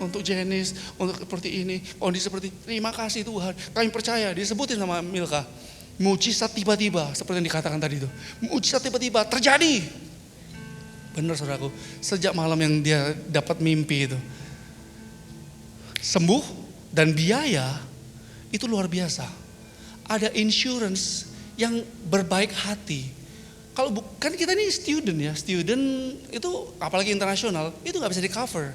Untuk Jenis, untuk seperti ini, kondisi seperti terima kasih Tuhan. Kami percaya, disebutin sama Milka. Mujizat tiba-tiba, seperti yang dikatakan tadi itu. Mujizat tiba-tiba terjadi. Benar saudaraku, sejak malam yang dia dapat mimpi itu. Sembuh dan biaya itu luar biasa. Ada insurance yang berbaik hati. Kalau bukan kita ini student ya, student itu apalagi internasional, itu gak bisa di cover.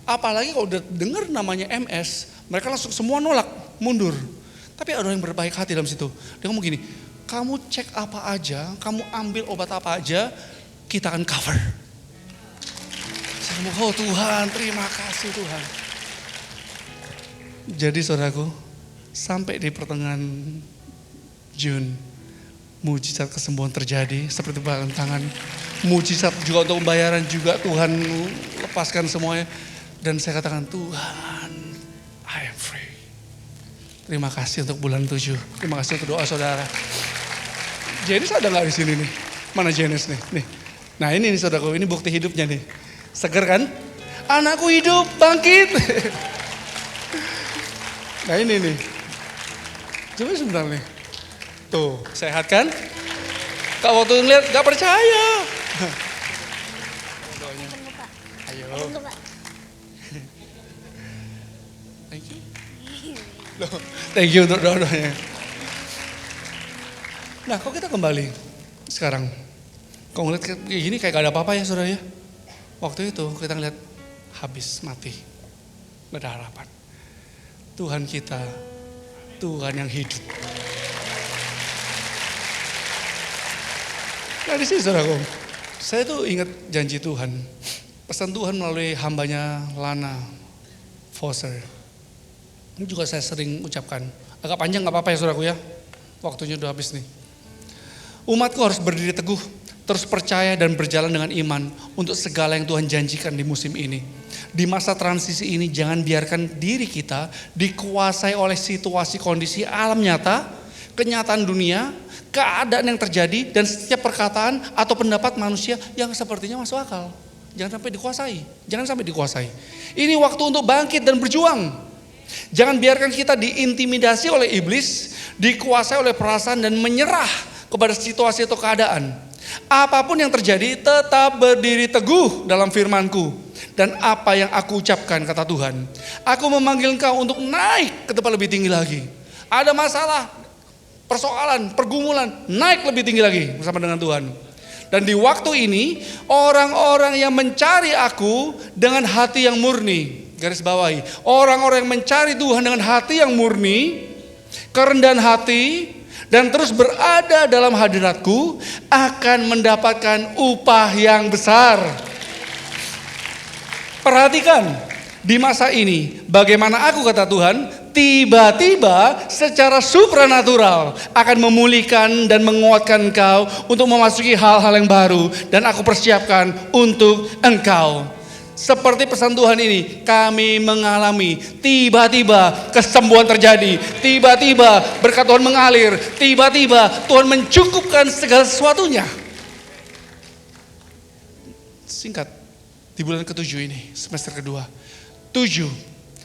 Apalagi kalau udah dengar namanya MS, mereka langsung semua nolak, mundur. Tapi ada orang yang berbaik hati dalam situ. Dia ngomong gini, kamu cek apa aja, kamu ambil obat apa aja, kita akan cover. Saya ngomong, oh Tuhan, terima kasih Tuhan. Jadi saudaraku, sampai di pertengahan Juni, mujizat kesembuhan terjadi seperti balangan tangan. Mujizat juga untuk pembayaran juga Tuhan lepaskan semuanya. Dan saya katakan, Tuhan, I am free. Terima kasih untuk bulan 7. Terima kasih untuk doa saudara. Jenis ada gak di sini nih? Mana Jenis nih? Nah ini nih saudaraku, ini bukti hidupnya nih. Seger kan? Anakku hidup, bangkit. Nah ini nih. Coba sebentar nih. Tuh, sehat kan? Kau waktu ngeliat gak percaya. Ayo. Thank you untuk doa-doanya. Nah kok kita kembali sekarang. Kok ngeliat kayak gini kayak gak ada apa-apa ya saudara ya. Waktu itu kita ngeliat habis, mati. Gak ada harapan. Tuhan kita, Tuhan yang hidup. Nah di sini saudaraku, saya tuh ingat janji Tuhan. Pesan Tuhan melalui hambanya Lana Foster. Ini juga saya sering ucapkan. Agak panjang gak apa-apa ya saudaraku ya. Waktunya udah habis nih. Umatku harus berdiri teguh, terus percaya dan berjalan dengan iman untuk segala yang Tuhan janjikan di musim ini. Di masa transisi ini jangan biarkan diri kita dikuasai oleh situasi kondisi alam nyata, kenyataan dunia, keadaan yang terjadi dan setiap perkataan atau pendapat manusia yang sepertinya masuk akal. Jangan sampai dikuasai. Ini waktu untuk bangkit dan berjuang. Jangan biarkan kita diintimidasi oleh iblis, dikuasai oleh perasaan dan menyerah kepada situasi atau keadaan. Apapun yang terjadi, tetap berdiri teguh dalam firman-Ku. Dan apa yang aku ucapkan, kata Tuhan. Aku memanggil engkau untuk naik ke tempat lebih tinggi lagi. Ada masalah, persoalan, pergumulan, naik lebih tinggi lagi bersama dengan Tuhan. Dan di waktu ini, orang-orang yang mencari aku dengan hati yang murni. Garis bawahi, orang-orang yang mencari Tuhan dengan hati yang murni, kerendahan hati, dan terus berada dalam hadiratku akan mendapatkan upah yang besar. Perhatikan, di masa ini bagaimana aku, kata Tuhan, tiba-tiba secara supranatural akan memulihkan dan menguatkan engkau untuk memasuki hal-hal yang baru. Dan aku persiapkan untuk engkau. Seperti pesan Tuhan ini, kami mengalami tiba-tiba kesembuhan terjadi, tiba-tiba berkat Tuhan mengalir, tiba-tiba Tuhan mencukupkan segala sesuatunya. Singkat, di bulan ke-7 ini, semester kedua. 7,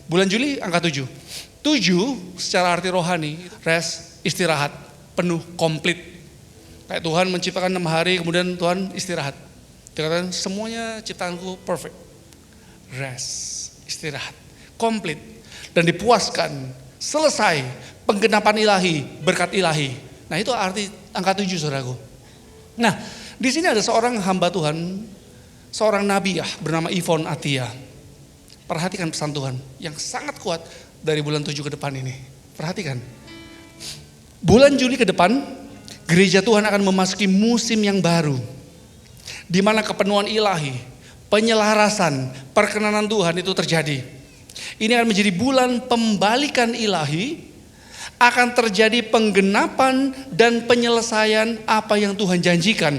bulan Juli angka 7. 7 secara arti rohani, rest, istirahat, penuh, komplit. Kayak Tuhan menciptakan 6 hari, kemudian Tuhan istirahat. Dikatakan semuanya ciptaanku perfect. Rest, istirahat, komplit, dan dipuaskan, selesai, penggenapan ilahi, berkat ilahi. Nah itu arti angka 7 saudaraku. Nah di sini ada seorang hamba Tuhan, seorang nabi bernama Yvonne Atia. Perhatikan pesan Tuhan yang sangat kuat dari bulan 7 ke depan ini. Perhatikan, bulan Juli ke depan, gereja Tuhan akan memasuki musim yang baru, di mana kepenuhan ilahi, penyelarasan, perkenanan Tuhan itu terjadi. Ini akan menjadi bulan pembalikan ilahi, akan terjadi penggenapan dan penyelesaian apa yang Tuhan janjikan.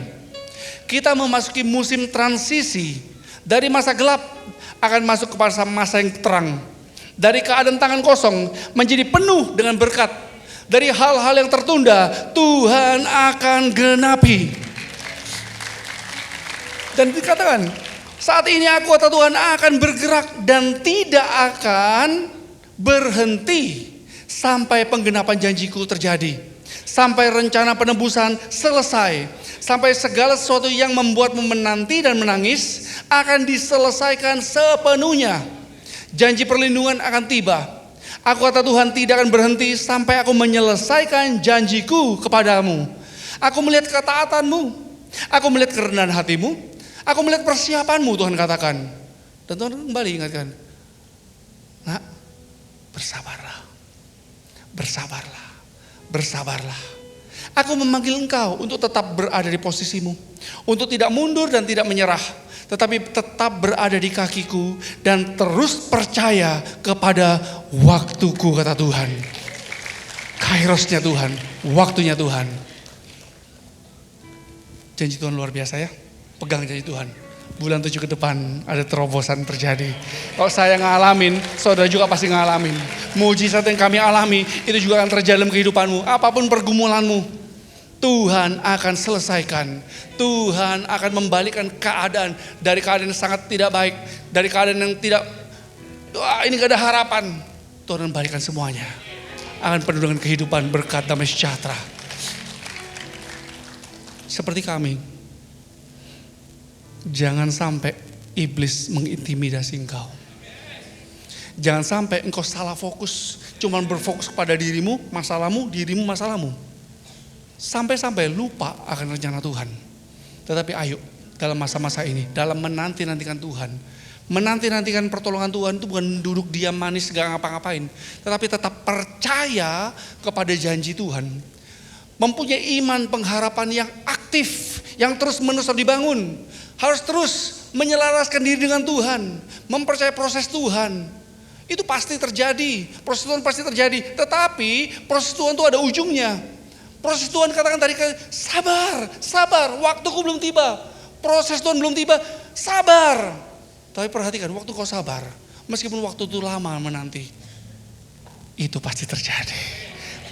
Kita memasuki musim transisi, dari masa gelap akan masuk kepada masa yang terang. Dari keadaan tangan kosong menjadi penuh dengan berkat. Dari hal-hal yang tertunda, Tuhan akan genapi. Dan dikatakan, saat ini aku kata Tuhan akan bergerak dan tidak akan berhenti sampai penggenapan janjiku terjadi. Sampai rencana penebusan selesai. Sampai segala sesuatu yang membuatmu menanti dan menangis akan diselesaikan sepenuhnya. Janji perlindungan akan tiba. Aku kata Tuhan tidak akan berhenti sampai aku menyelesaikan janjiku kepadamu. Aku melihat ketaatanmu. Aku melihat kerendahan hatimu. Aku melihat persiapanmu, Tuhan katakan. Dan Tuhan kembali ingatkan, nak, bersabarlah, bersabarlah, bersabarlah. Aku memanggil engkau untuk tetap berada di posisimu, untuk tidak mundur dan tidak menyerah, tetapi tetap berada di kakiku dan terus percaya kepada waktuku, kata Tuhan. Kairosnya Tuhan, waktunya Tuhan. Janji Tuhan luar biasa ya. Pegang janji Tuhan. Bulan 7 ke depan ada terobosan terjadi. Kalau saya ngalamin, saudara juga pasti ngalamin. Mujizat yang kami alami itu juga akan terjadi dalam kehidupanmu. Apapun pergumulanmu, Tuhan akan selesaikan. Tuhan akan membalikkan keadaan dari keadaan yang sangat tidak baik, dari keadaan yang tidak, wah ini gak ada harapan. Tuhan membalikkan semuanya. Akan penuh dengan kehidupan, berkat, damai sejahtera. Seperti kami. Jangan sampai iblis mengintimidasi engkau. Jangan sampai engkau salah fokus, cuman berfokus pada dirimu, masalahmu. Sampai-sampai lupa akan rencana Tuhan. Tetapi ayo, dalam masa-masa ini, dalam menanti-nantikan Tuhan, menanti-nantikan pertolongan Tuhan itu bukan duduk diam manis gak ngapa-ngapain, tetapi tetap percaya kepada janji Tuhan. Mempunyai iman pengharapan yang aktif, yang terus-menerus dibangun. Harus terus menyelaraskan diri dengan Tuhan, mempercayai proses Tuhan. Itu pasti terjadi, proses Tuhan pasti terjadi. Tetapi proses Tuhan itu ada ujungnya. Proses Tuhan katakan tadi, sabar, waktuku belum tiba. Proses Tuhan belum tiba, sabar. Tapi perhatikan, waktu kau sabar, meskipun waktu itu lama menanti, itu pasti terjadi.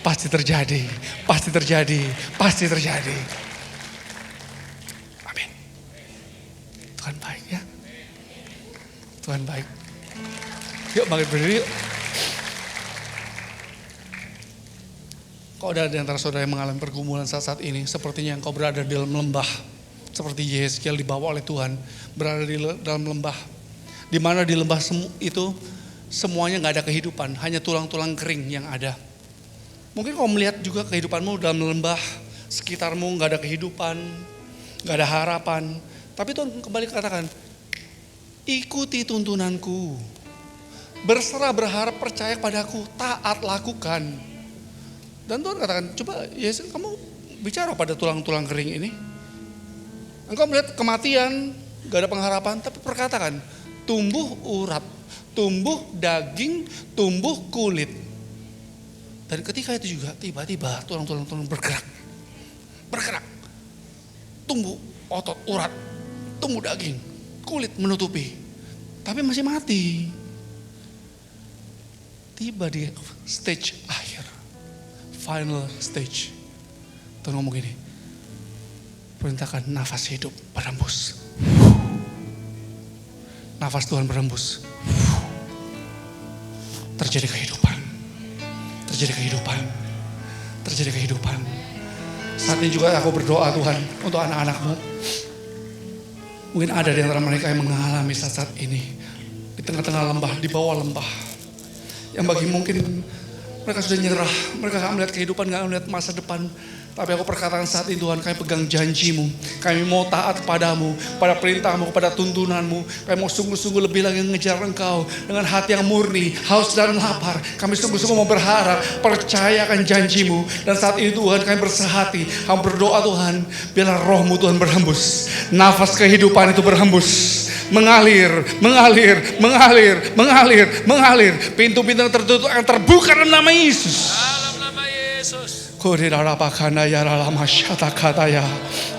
Pasti terjadi. Tuhan baik ya. Tuhan baik. Yuk bangkit berdiri yuk. Kau ada di antara saudara yang mengalami pergumulan saat-saat ini, sepertinya engkau berada di dalam lembah. Seperti Yeskiel dibawa oleh Tuhan, berada di dalam lembah. Di mana di lembah itu semuanya gak ada kehidupan, hanya tulang-tulang kering yang ada. Mungkin kau melihat juga kehidupanmu dalam lembah, sekitarmu gak ada kehidupan, gak ada harapan. Tapi Tuhan kembali katakan, ikuti tuntunanku, berserah, berharap, percaya kepadaku, taat, lakukan. Dan Tuhan katakan, coba Yesus kamu bicara pada tulang-tulang kering ini. Engkau melihat kematian, gak ada pengharapan, tapi perkatakan, tumbuh urat, tumbuh daging, tumbuh kulit. Dan ketika itu juga tiba-tiba tulang-tulang bergerak. Tumbuh otot, urat, tumbuh daging, kulit menutupi. Tapi masih mati. Tiba di stage akhir. Final stage. Tuhan ngomong gini. Perintahkan nafas hidup berhembus. Nafas Tuhan berhembus. Terjadi kehidupan. Saat ini juga aku berdoa Tuhan untuk anak-anak-Mu. Mungkin ada di antara mereka yang mengalami saat ini. Di tengah-tengah lembah, di bawah lembah. Yang bagi mungkin mereka sudah nyerah. Mereka gak melihat kehidupan, gak melihat masa depan. Tapi aku perkatakan saat ini Tuhan, kami pegang janji-Mu. Kami mau taat padamu, pada perintah-Mu, kepada tuntunan-Mu. Kami mau sungguh-sungguh lebih lagi mengejar Engkau. Dengan hati yang murni, haus dan lapar. Kami sungguh-sungguh mau berharap, percayakan janji-Mu. Dan saat ini Tuhan, kami bersehati. Kami berdoa Tuhan, biarlah roh-Mu Tuhan berhembus. Nafas kehidupan itu berhembus. Mengalir. Pintu-pintu yang tertutup akan terbuka dalam nama Yesus.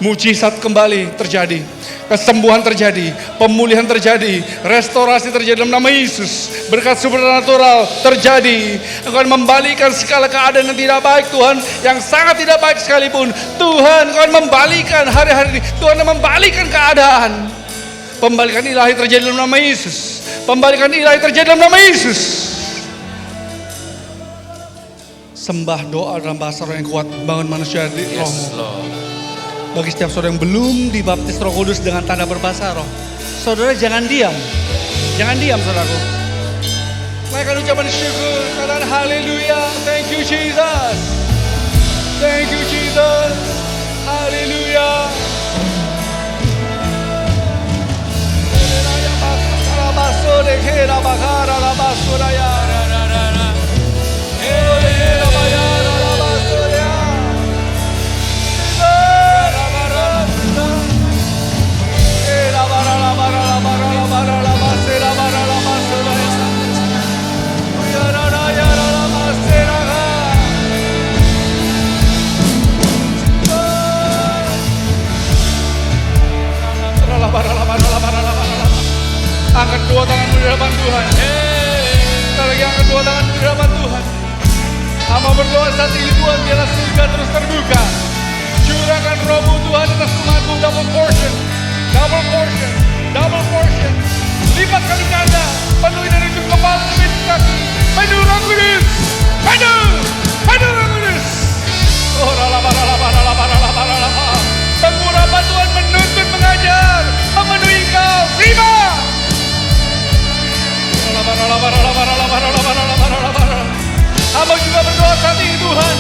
Mujizat kembali terjadi, kesembuhan terjadi, pemulihan terjadi, restorasi terjadi dalam nama Yesus. Berkat supernatural terjadi. Engkau membalikan segala keadaan yang tidak baik Tuhan, yang sangat tidak baik sekalipun. Tuhan, Engkau membalikan hari-hari ini. Tuhan membalikan keadaan. Pembalikan ilahi terjadi dalam nama Yesus. Pembalikan ilahi terjadi dalam nama Yesus. Sembah doa dalam bahasa roh yang kuat, bangun manusia di rohmu. Bagi setiap saudara yang belum dibaptis Roh Kudus dengan tanda berbahasa roh, saudara jangan diam saudaraku. Naikkan ucapan syukur, katakan haleluya, thank you Jesus, haleluya. Angkat dua tanganmu di hadapan Tuhan. Sekali lagi angkat dua tanganmu di hadapan Tuhan. Hamba berdoa saat ini Tuhan, biarlah surga terus terbuka. Curahkan roh-Mu Tuhan atas umat-Mu, double portion. Lipat kali ganda, penuhi dari ujung kepala sampai kaki. Penuh Roh Kudus. Penuh Roh Kudus. Oh, pengurapan Tuhan menuntun, mengajar, memenuhi Engkau. Terima. Hamba juga berdoa saat ini Tuhan,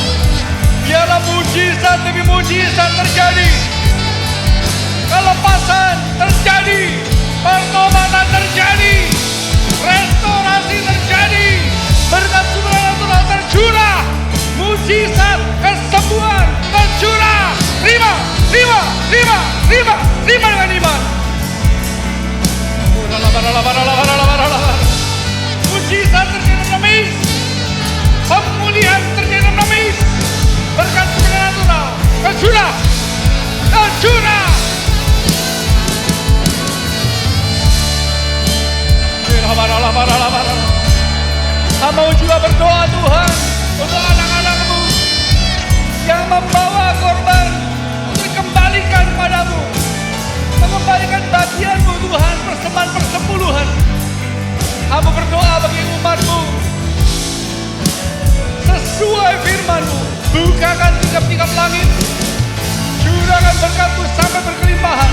biarlah mujizat demi mujizat terjadi, kelepasan terjadi, pertobatan terjadi, restorasi terjadi, berkat supernatural tercurah, mujizat kesembuhan tercurah. Terima dengan iman. Mujizat terjadi dalam Yesus. Pemulihan terjadi dalam nama Yesus. Berkat supernatural tercurah. Hamba juga berdoa Tuhan untuk anak-anak-Mu yang membawa korban untuk dikembalikan padamu, mengembalikan bagian-Mu Tuhan, persembahan persepuluhan. Hamba berdoa bagi umat-Mu, sesuai firman-Mu, bukakan tingkap-tingkap langit, curahkan berkat-Mu sampai berkelimpahan.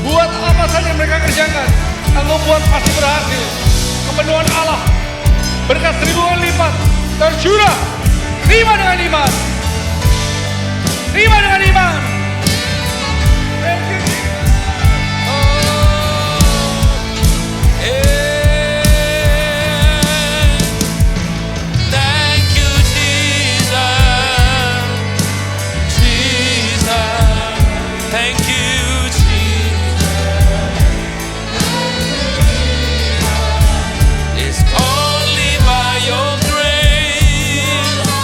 Buat apa saja mereka kerjakan, Engkau buat pasti berhasil. Kepenuhan Allah, berkat 1000 kali lipat tercurah. Terima dengan iman. Thank you, Jesus. It's only by your grace.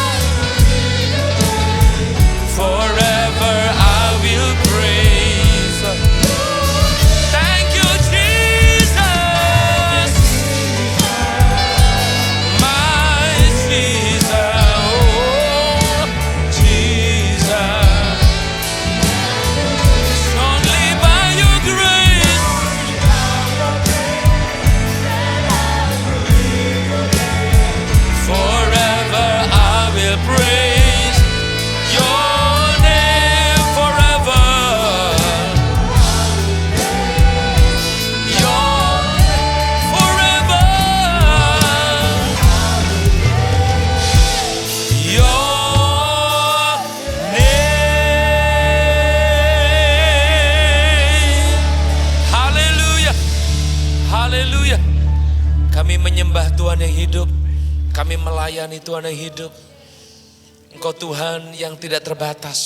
Tuhan yang hidup. Kami melayani Tuhan yang hidup. Engkau Tuhan yang tidak terbatas.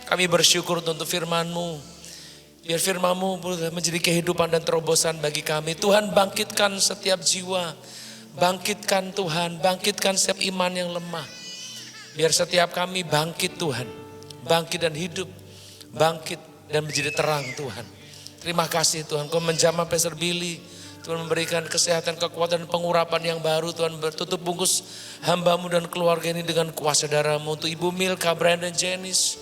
Kami bersyukur untuk firman-Mu. Biar firman-Mu boleh menjadi kehidupan dan terobosan bagi kami. Tuhan, bangkitkan setiap jiwa. Bangkitkan Tuhan, bangkitkan setiap iman yang lemah. Biar setiap kami bangkit Tuhan. Bangkit dan hidup. Bangkit dan menjadi terang Tuhan. Terima kasih Tuhan, Kau menjamah Pastor Billy. Tuhan memberikan kesehatan, kekuatan, pengurapan yang baru. Tuhan bertutup bungkus hamba-Mu dan keluarga ini dengan kuasa darah-Mu. Untuk Ibu Milka, Brandon, Janice,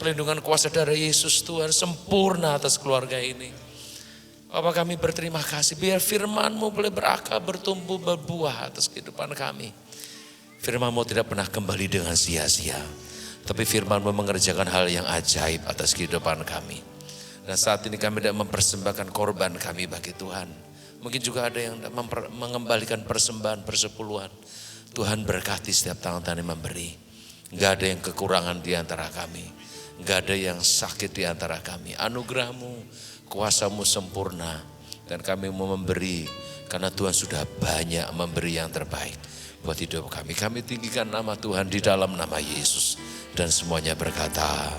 perlindungan kuasa darah Yesus Tuhan sempurna atas keluarga ini. Bapak, kami berterima kasih. Biar firman-Mu boleh berakar, bertumbuh, berbuah atas kehidupan kami. Firman-Mu tidak pernah kembali dengan sia-sia. Tapi firman-Mu mengerjakan hal yang ajaib atas kehidupan kami. Dan saat ini kami tidak mempersembahkan korban kami bagi Tuhan. Mungkin juga ada yang mengembalikan persembahan persepuluhan. Tuhan berkati setiap tangan-tangan yang memberi. Enggak ada yang kekurangan di antara kami. Enggak ada yang sakit di antara kami. Anugerah-Mu, kuasa-Mu sempurna. Dan kami mau memberi karena Tuhan sudah banyak memberi yang terbaik buat hidup kami. Kami tinggikan nama Tuhan di dalam nama Yesus. Dan semuanya berkata,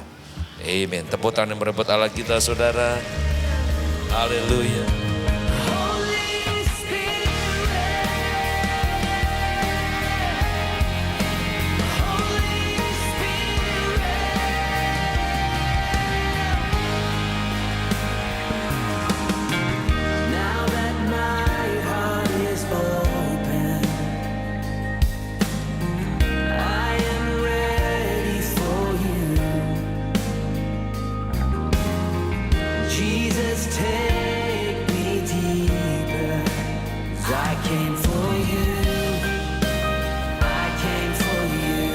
amin. Tepuk tangan yang merebut Allah kita, saudara. Haleluya. Now that my heart is open, I am ready for you. Jesus, take me deeper. 'Cause I came for you. I came for you.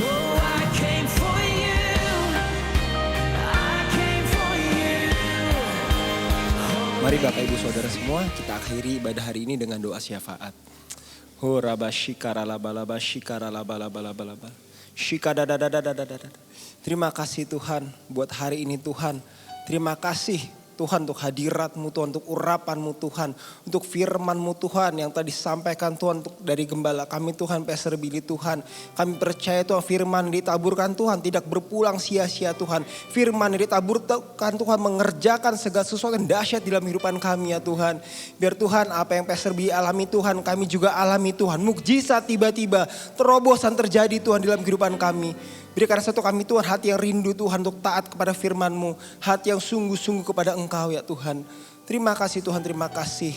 Oh, I came for you. I came for you. Mari Bapak Ibu Saudara semua, kita akhiri ibadah hari ini dengan doa syafaat. Terima kasih Tuhan buat hari ini Tuhan. Terima kasih Tuhan untuk hadirat-Mu Tuhan, untuk urapan-Mu Tuhan, untuk firman-Mu Tuhan yang tadi disampaikan Tuhan untuk dari gembala kami Tuhan, Pastor Billy Tuhan. Kami percaya Tuhan firman yang ditaburkan Tuhan tidak berpulang sia-sia Tuhan. Firman yang ditaburkan Tuhan mengerjakan segala sesuatu yang dahsyat dalam kehidupan kami ya Tuhan. Biar Tuhan apa yang Pastor Billy alami Tuhan, kami juga alami Tuhan. Mukjizat tiba-tiba, terobosan terjadi Tuhan dalam kehidupan kami. Berikan satu kami Tuhan hati yang rindu Tuhan untuk taat kepada firman-Mu. Hati yang sungguh-sungguh kepada Engkau ya Tuhan. Terima kasih Tuhan, terima kasih.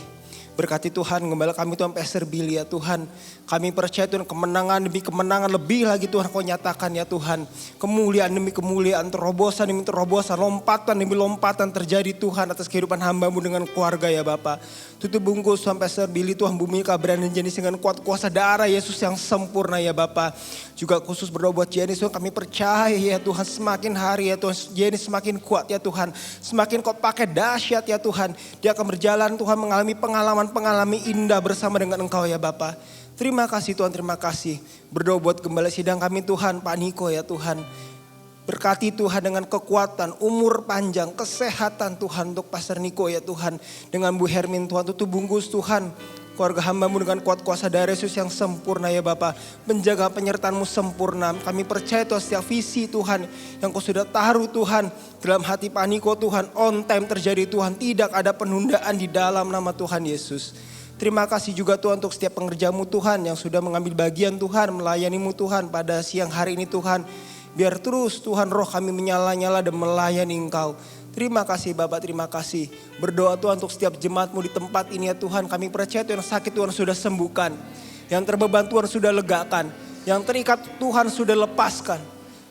Berkati Tuhan, gembala kami Tuhan Pastor Billy ya Tuhan. Kami percaya Tuhan kemenangan demi kemenangan lebih lagi Tuhan Kau nyatakan ya Tuhan. Kemuliaan demi kemuliaan, terobosan demi terobosan, lompatan demi lompatan terjadi Tuhan atas kehidupan hamba-Mu dengan keluarga ya Bapa. Tutup bungkus Tuhan Pastor Billy Tuhan bumi kabaran dan jenis dengan kuat kuasa darah Yesus yang sempurna ya Bapa. Juga khusus berdoa buat Jenis Tuhan, kami percaya ya Tuhan semakin hari ya Tuhan Jenis semakin kuat ya Tuhan. Semakin Kau pakai dahsyat ya Tuhan. Dia akan berjalan Tuhan mengalami pengalaman indah bersama dengan Engkau ya Bapa. Terima kasih Tuhan, terima kasih. Berdoa buat gembala sidang kami Tuhan, Pak Niko ya Tuhan. Berkati Tuhan dengan kekuatan, umur panjang, kesehatan Tuhan untuk Pastor Niko ya Tuhan. Dengan Bu Hermin Tuhan, tutup bungkus Tuhan. Keluarga hamba-Mu dengan kuat kuasa darah Yesus yang sempurna ya Bapa. Menjaga penyertaan-Mu sempurna. Kami percaya Tuhan setiap visi Tuhan yang Kau sudah taruh Tuhan. Dalam hati Pak Niko Tuhan, on time terjadi Tuhan. Tidak ada penundaan di dalam nama Tuhan Yesus. Terima kasih juga Tuhan untuk setiap pengerja-Mu Tuhan yang sudah mengambil bagian Tuhan. Melayani-Mu Tuhan pada siang hari ini Tuhan. Biar terus Tuhan roh kami menyala-nyala dan melayani Engkau. Terima kasih Bapak, terima kasih. Berdoa Tuhan untuk setiap jemaat-Mu di tempat ini ya Tuhan. Kami percaya Tuhan sakit Tuhan sudah sembuhkan. Yang terbeban Tuhan sudah legakan. Yang terikat Tuhan sudah lepaskan.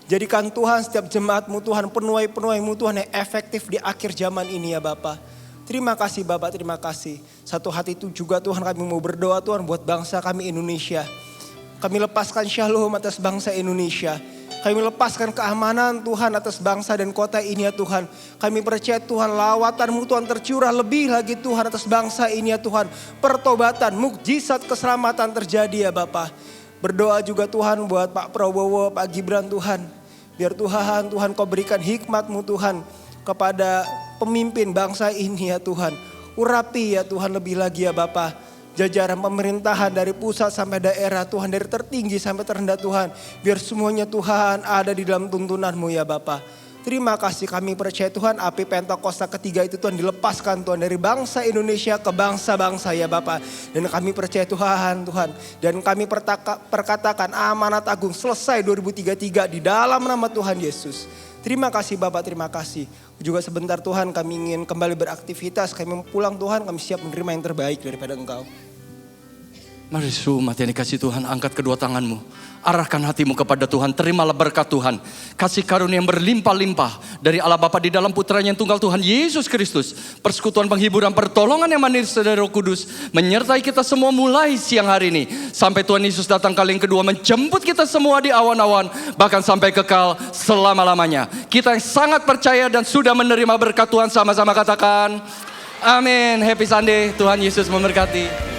Jadikan Tuhan setiap jemaat-Mu Tuhan, penuai-penuai-Mu Tuhan yang efektif di akhir zaman ini ya Bapak. Terima kasih Bapak, terima kasih. Satu hati itu juga Tuhan kami mau berdoa Tuhan buat bangsa kami Indonesia. Kami lepaskan shalom atas bangsa Indonesia. Kami lepaskan keamanan Tuhan atas bangsa dan kota ini ya Tuhan. Kami percaya Tuhan lawatan-Mu Tuhan tercurah lebih lagi Tuhan atas bangsa ini ya Tuhan. Pertobatan, mukjizat keselamatan terjadi ya Bapak. Berdoa juga Tuhan buat Pak Prabowo, Pak Gibran Tuhan. Biar Tuhan Kau berikan hikmat-Mu Tuhan kepada pemimpin bangsa ini ya Tuhan. Urapi ya Tuhan lebih lagi ya Bapak. jajaran pemerintahan dari pusat sampai daerah Tuhan, dari tertinggi sampai terendah Tuhan. Biar semuanya Tuhan ada di dalam tuntunan-Mu ya Bapa. Terima kasih, kami percaya Tuhan api Pentakosta ketiga itu Tuhan dilepaskan Tuhan dari bangsa Indonesia ke bangsa-bangsa ya Bapak. Dan kami percaya Tuhan, dan kami perkatakan amanat agung selesai 2033 di dalam nama Tuhan Yesus. Terima kasih Bapak, terima kasih. Juga sebentar Tuhan kami ingin kembali beraktivitas, kami mau pulang Tuhan, kami siap menerima yang terbaik daripada Engkau. Mari umat yang dikasih Tuhan, angkat kedua tanganmu. Arahkan hatimu kepada Tuhan, terimalah berkat Tuhan. Kasih karunia yang berlimpah-limpah dari Allah Bapa di dalam Putranya yang tunggal Tuhan Yesus Kristus. Persekutuan penghiburan pertolongan yang manis dari Roh Kudus menyertai kita semua mulai siang hari ini. Sampai Tuhan Yesus datang kali yang kedua menjemput kita semua di awan-awan. Bahkan sampai kekal selama-lamanya. Kita yang sangat percaya dan sudah menerima berkat Tuhan sama-sama katakan amin. Happy Sunday, Tuhan Yesus memberkati.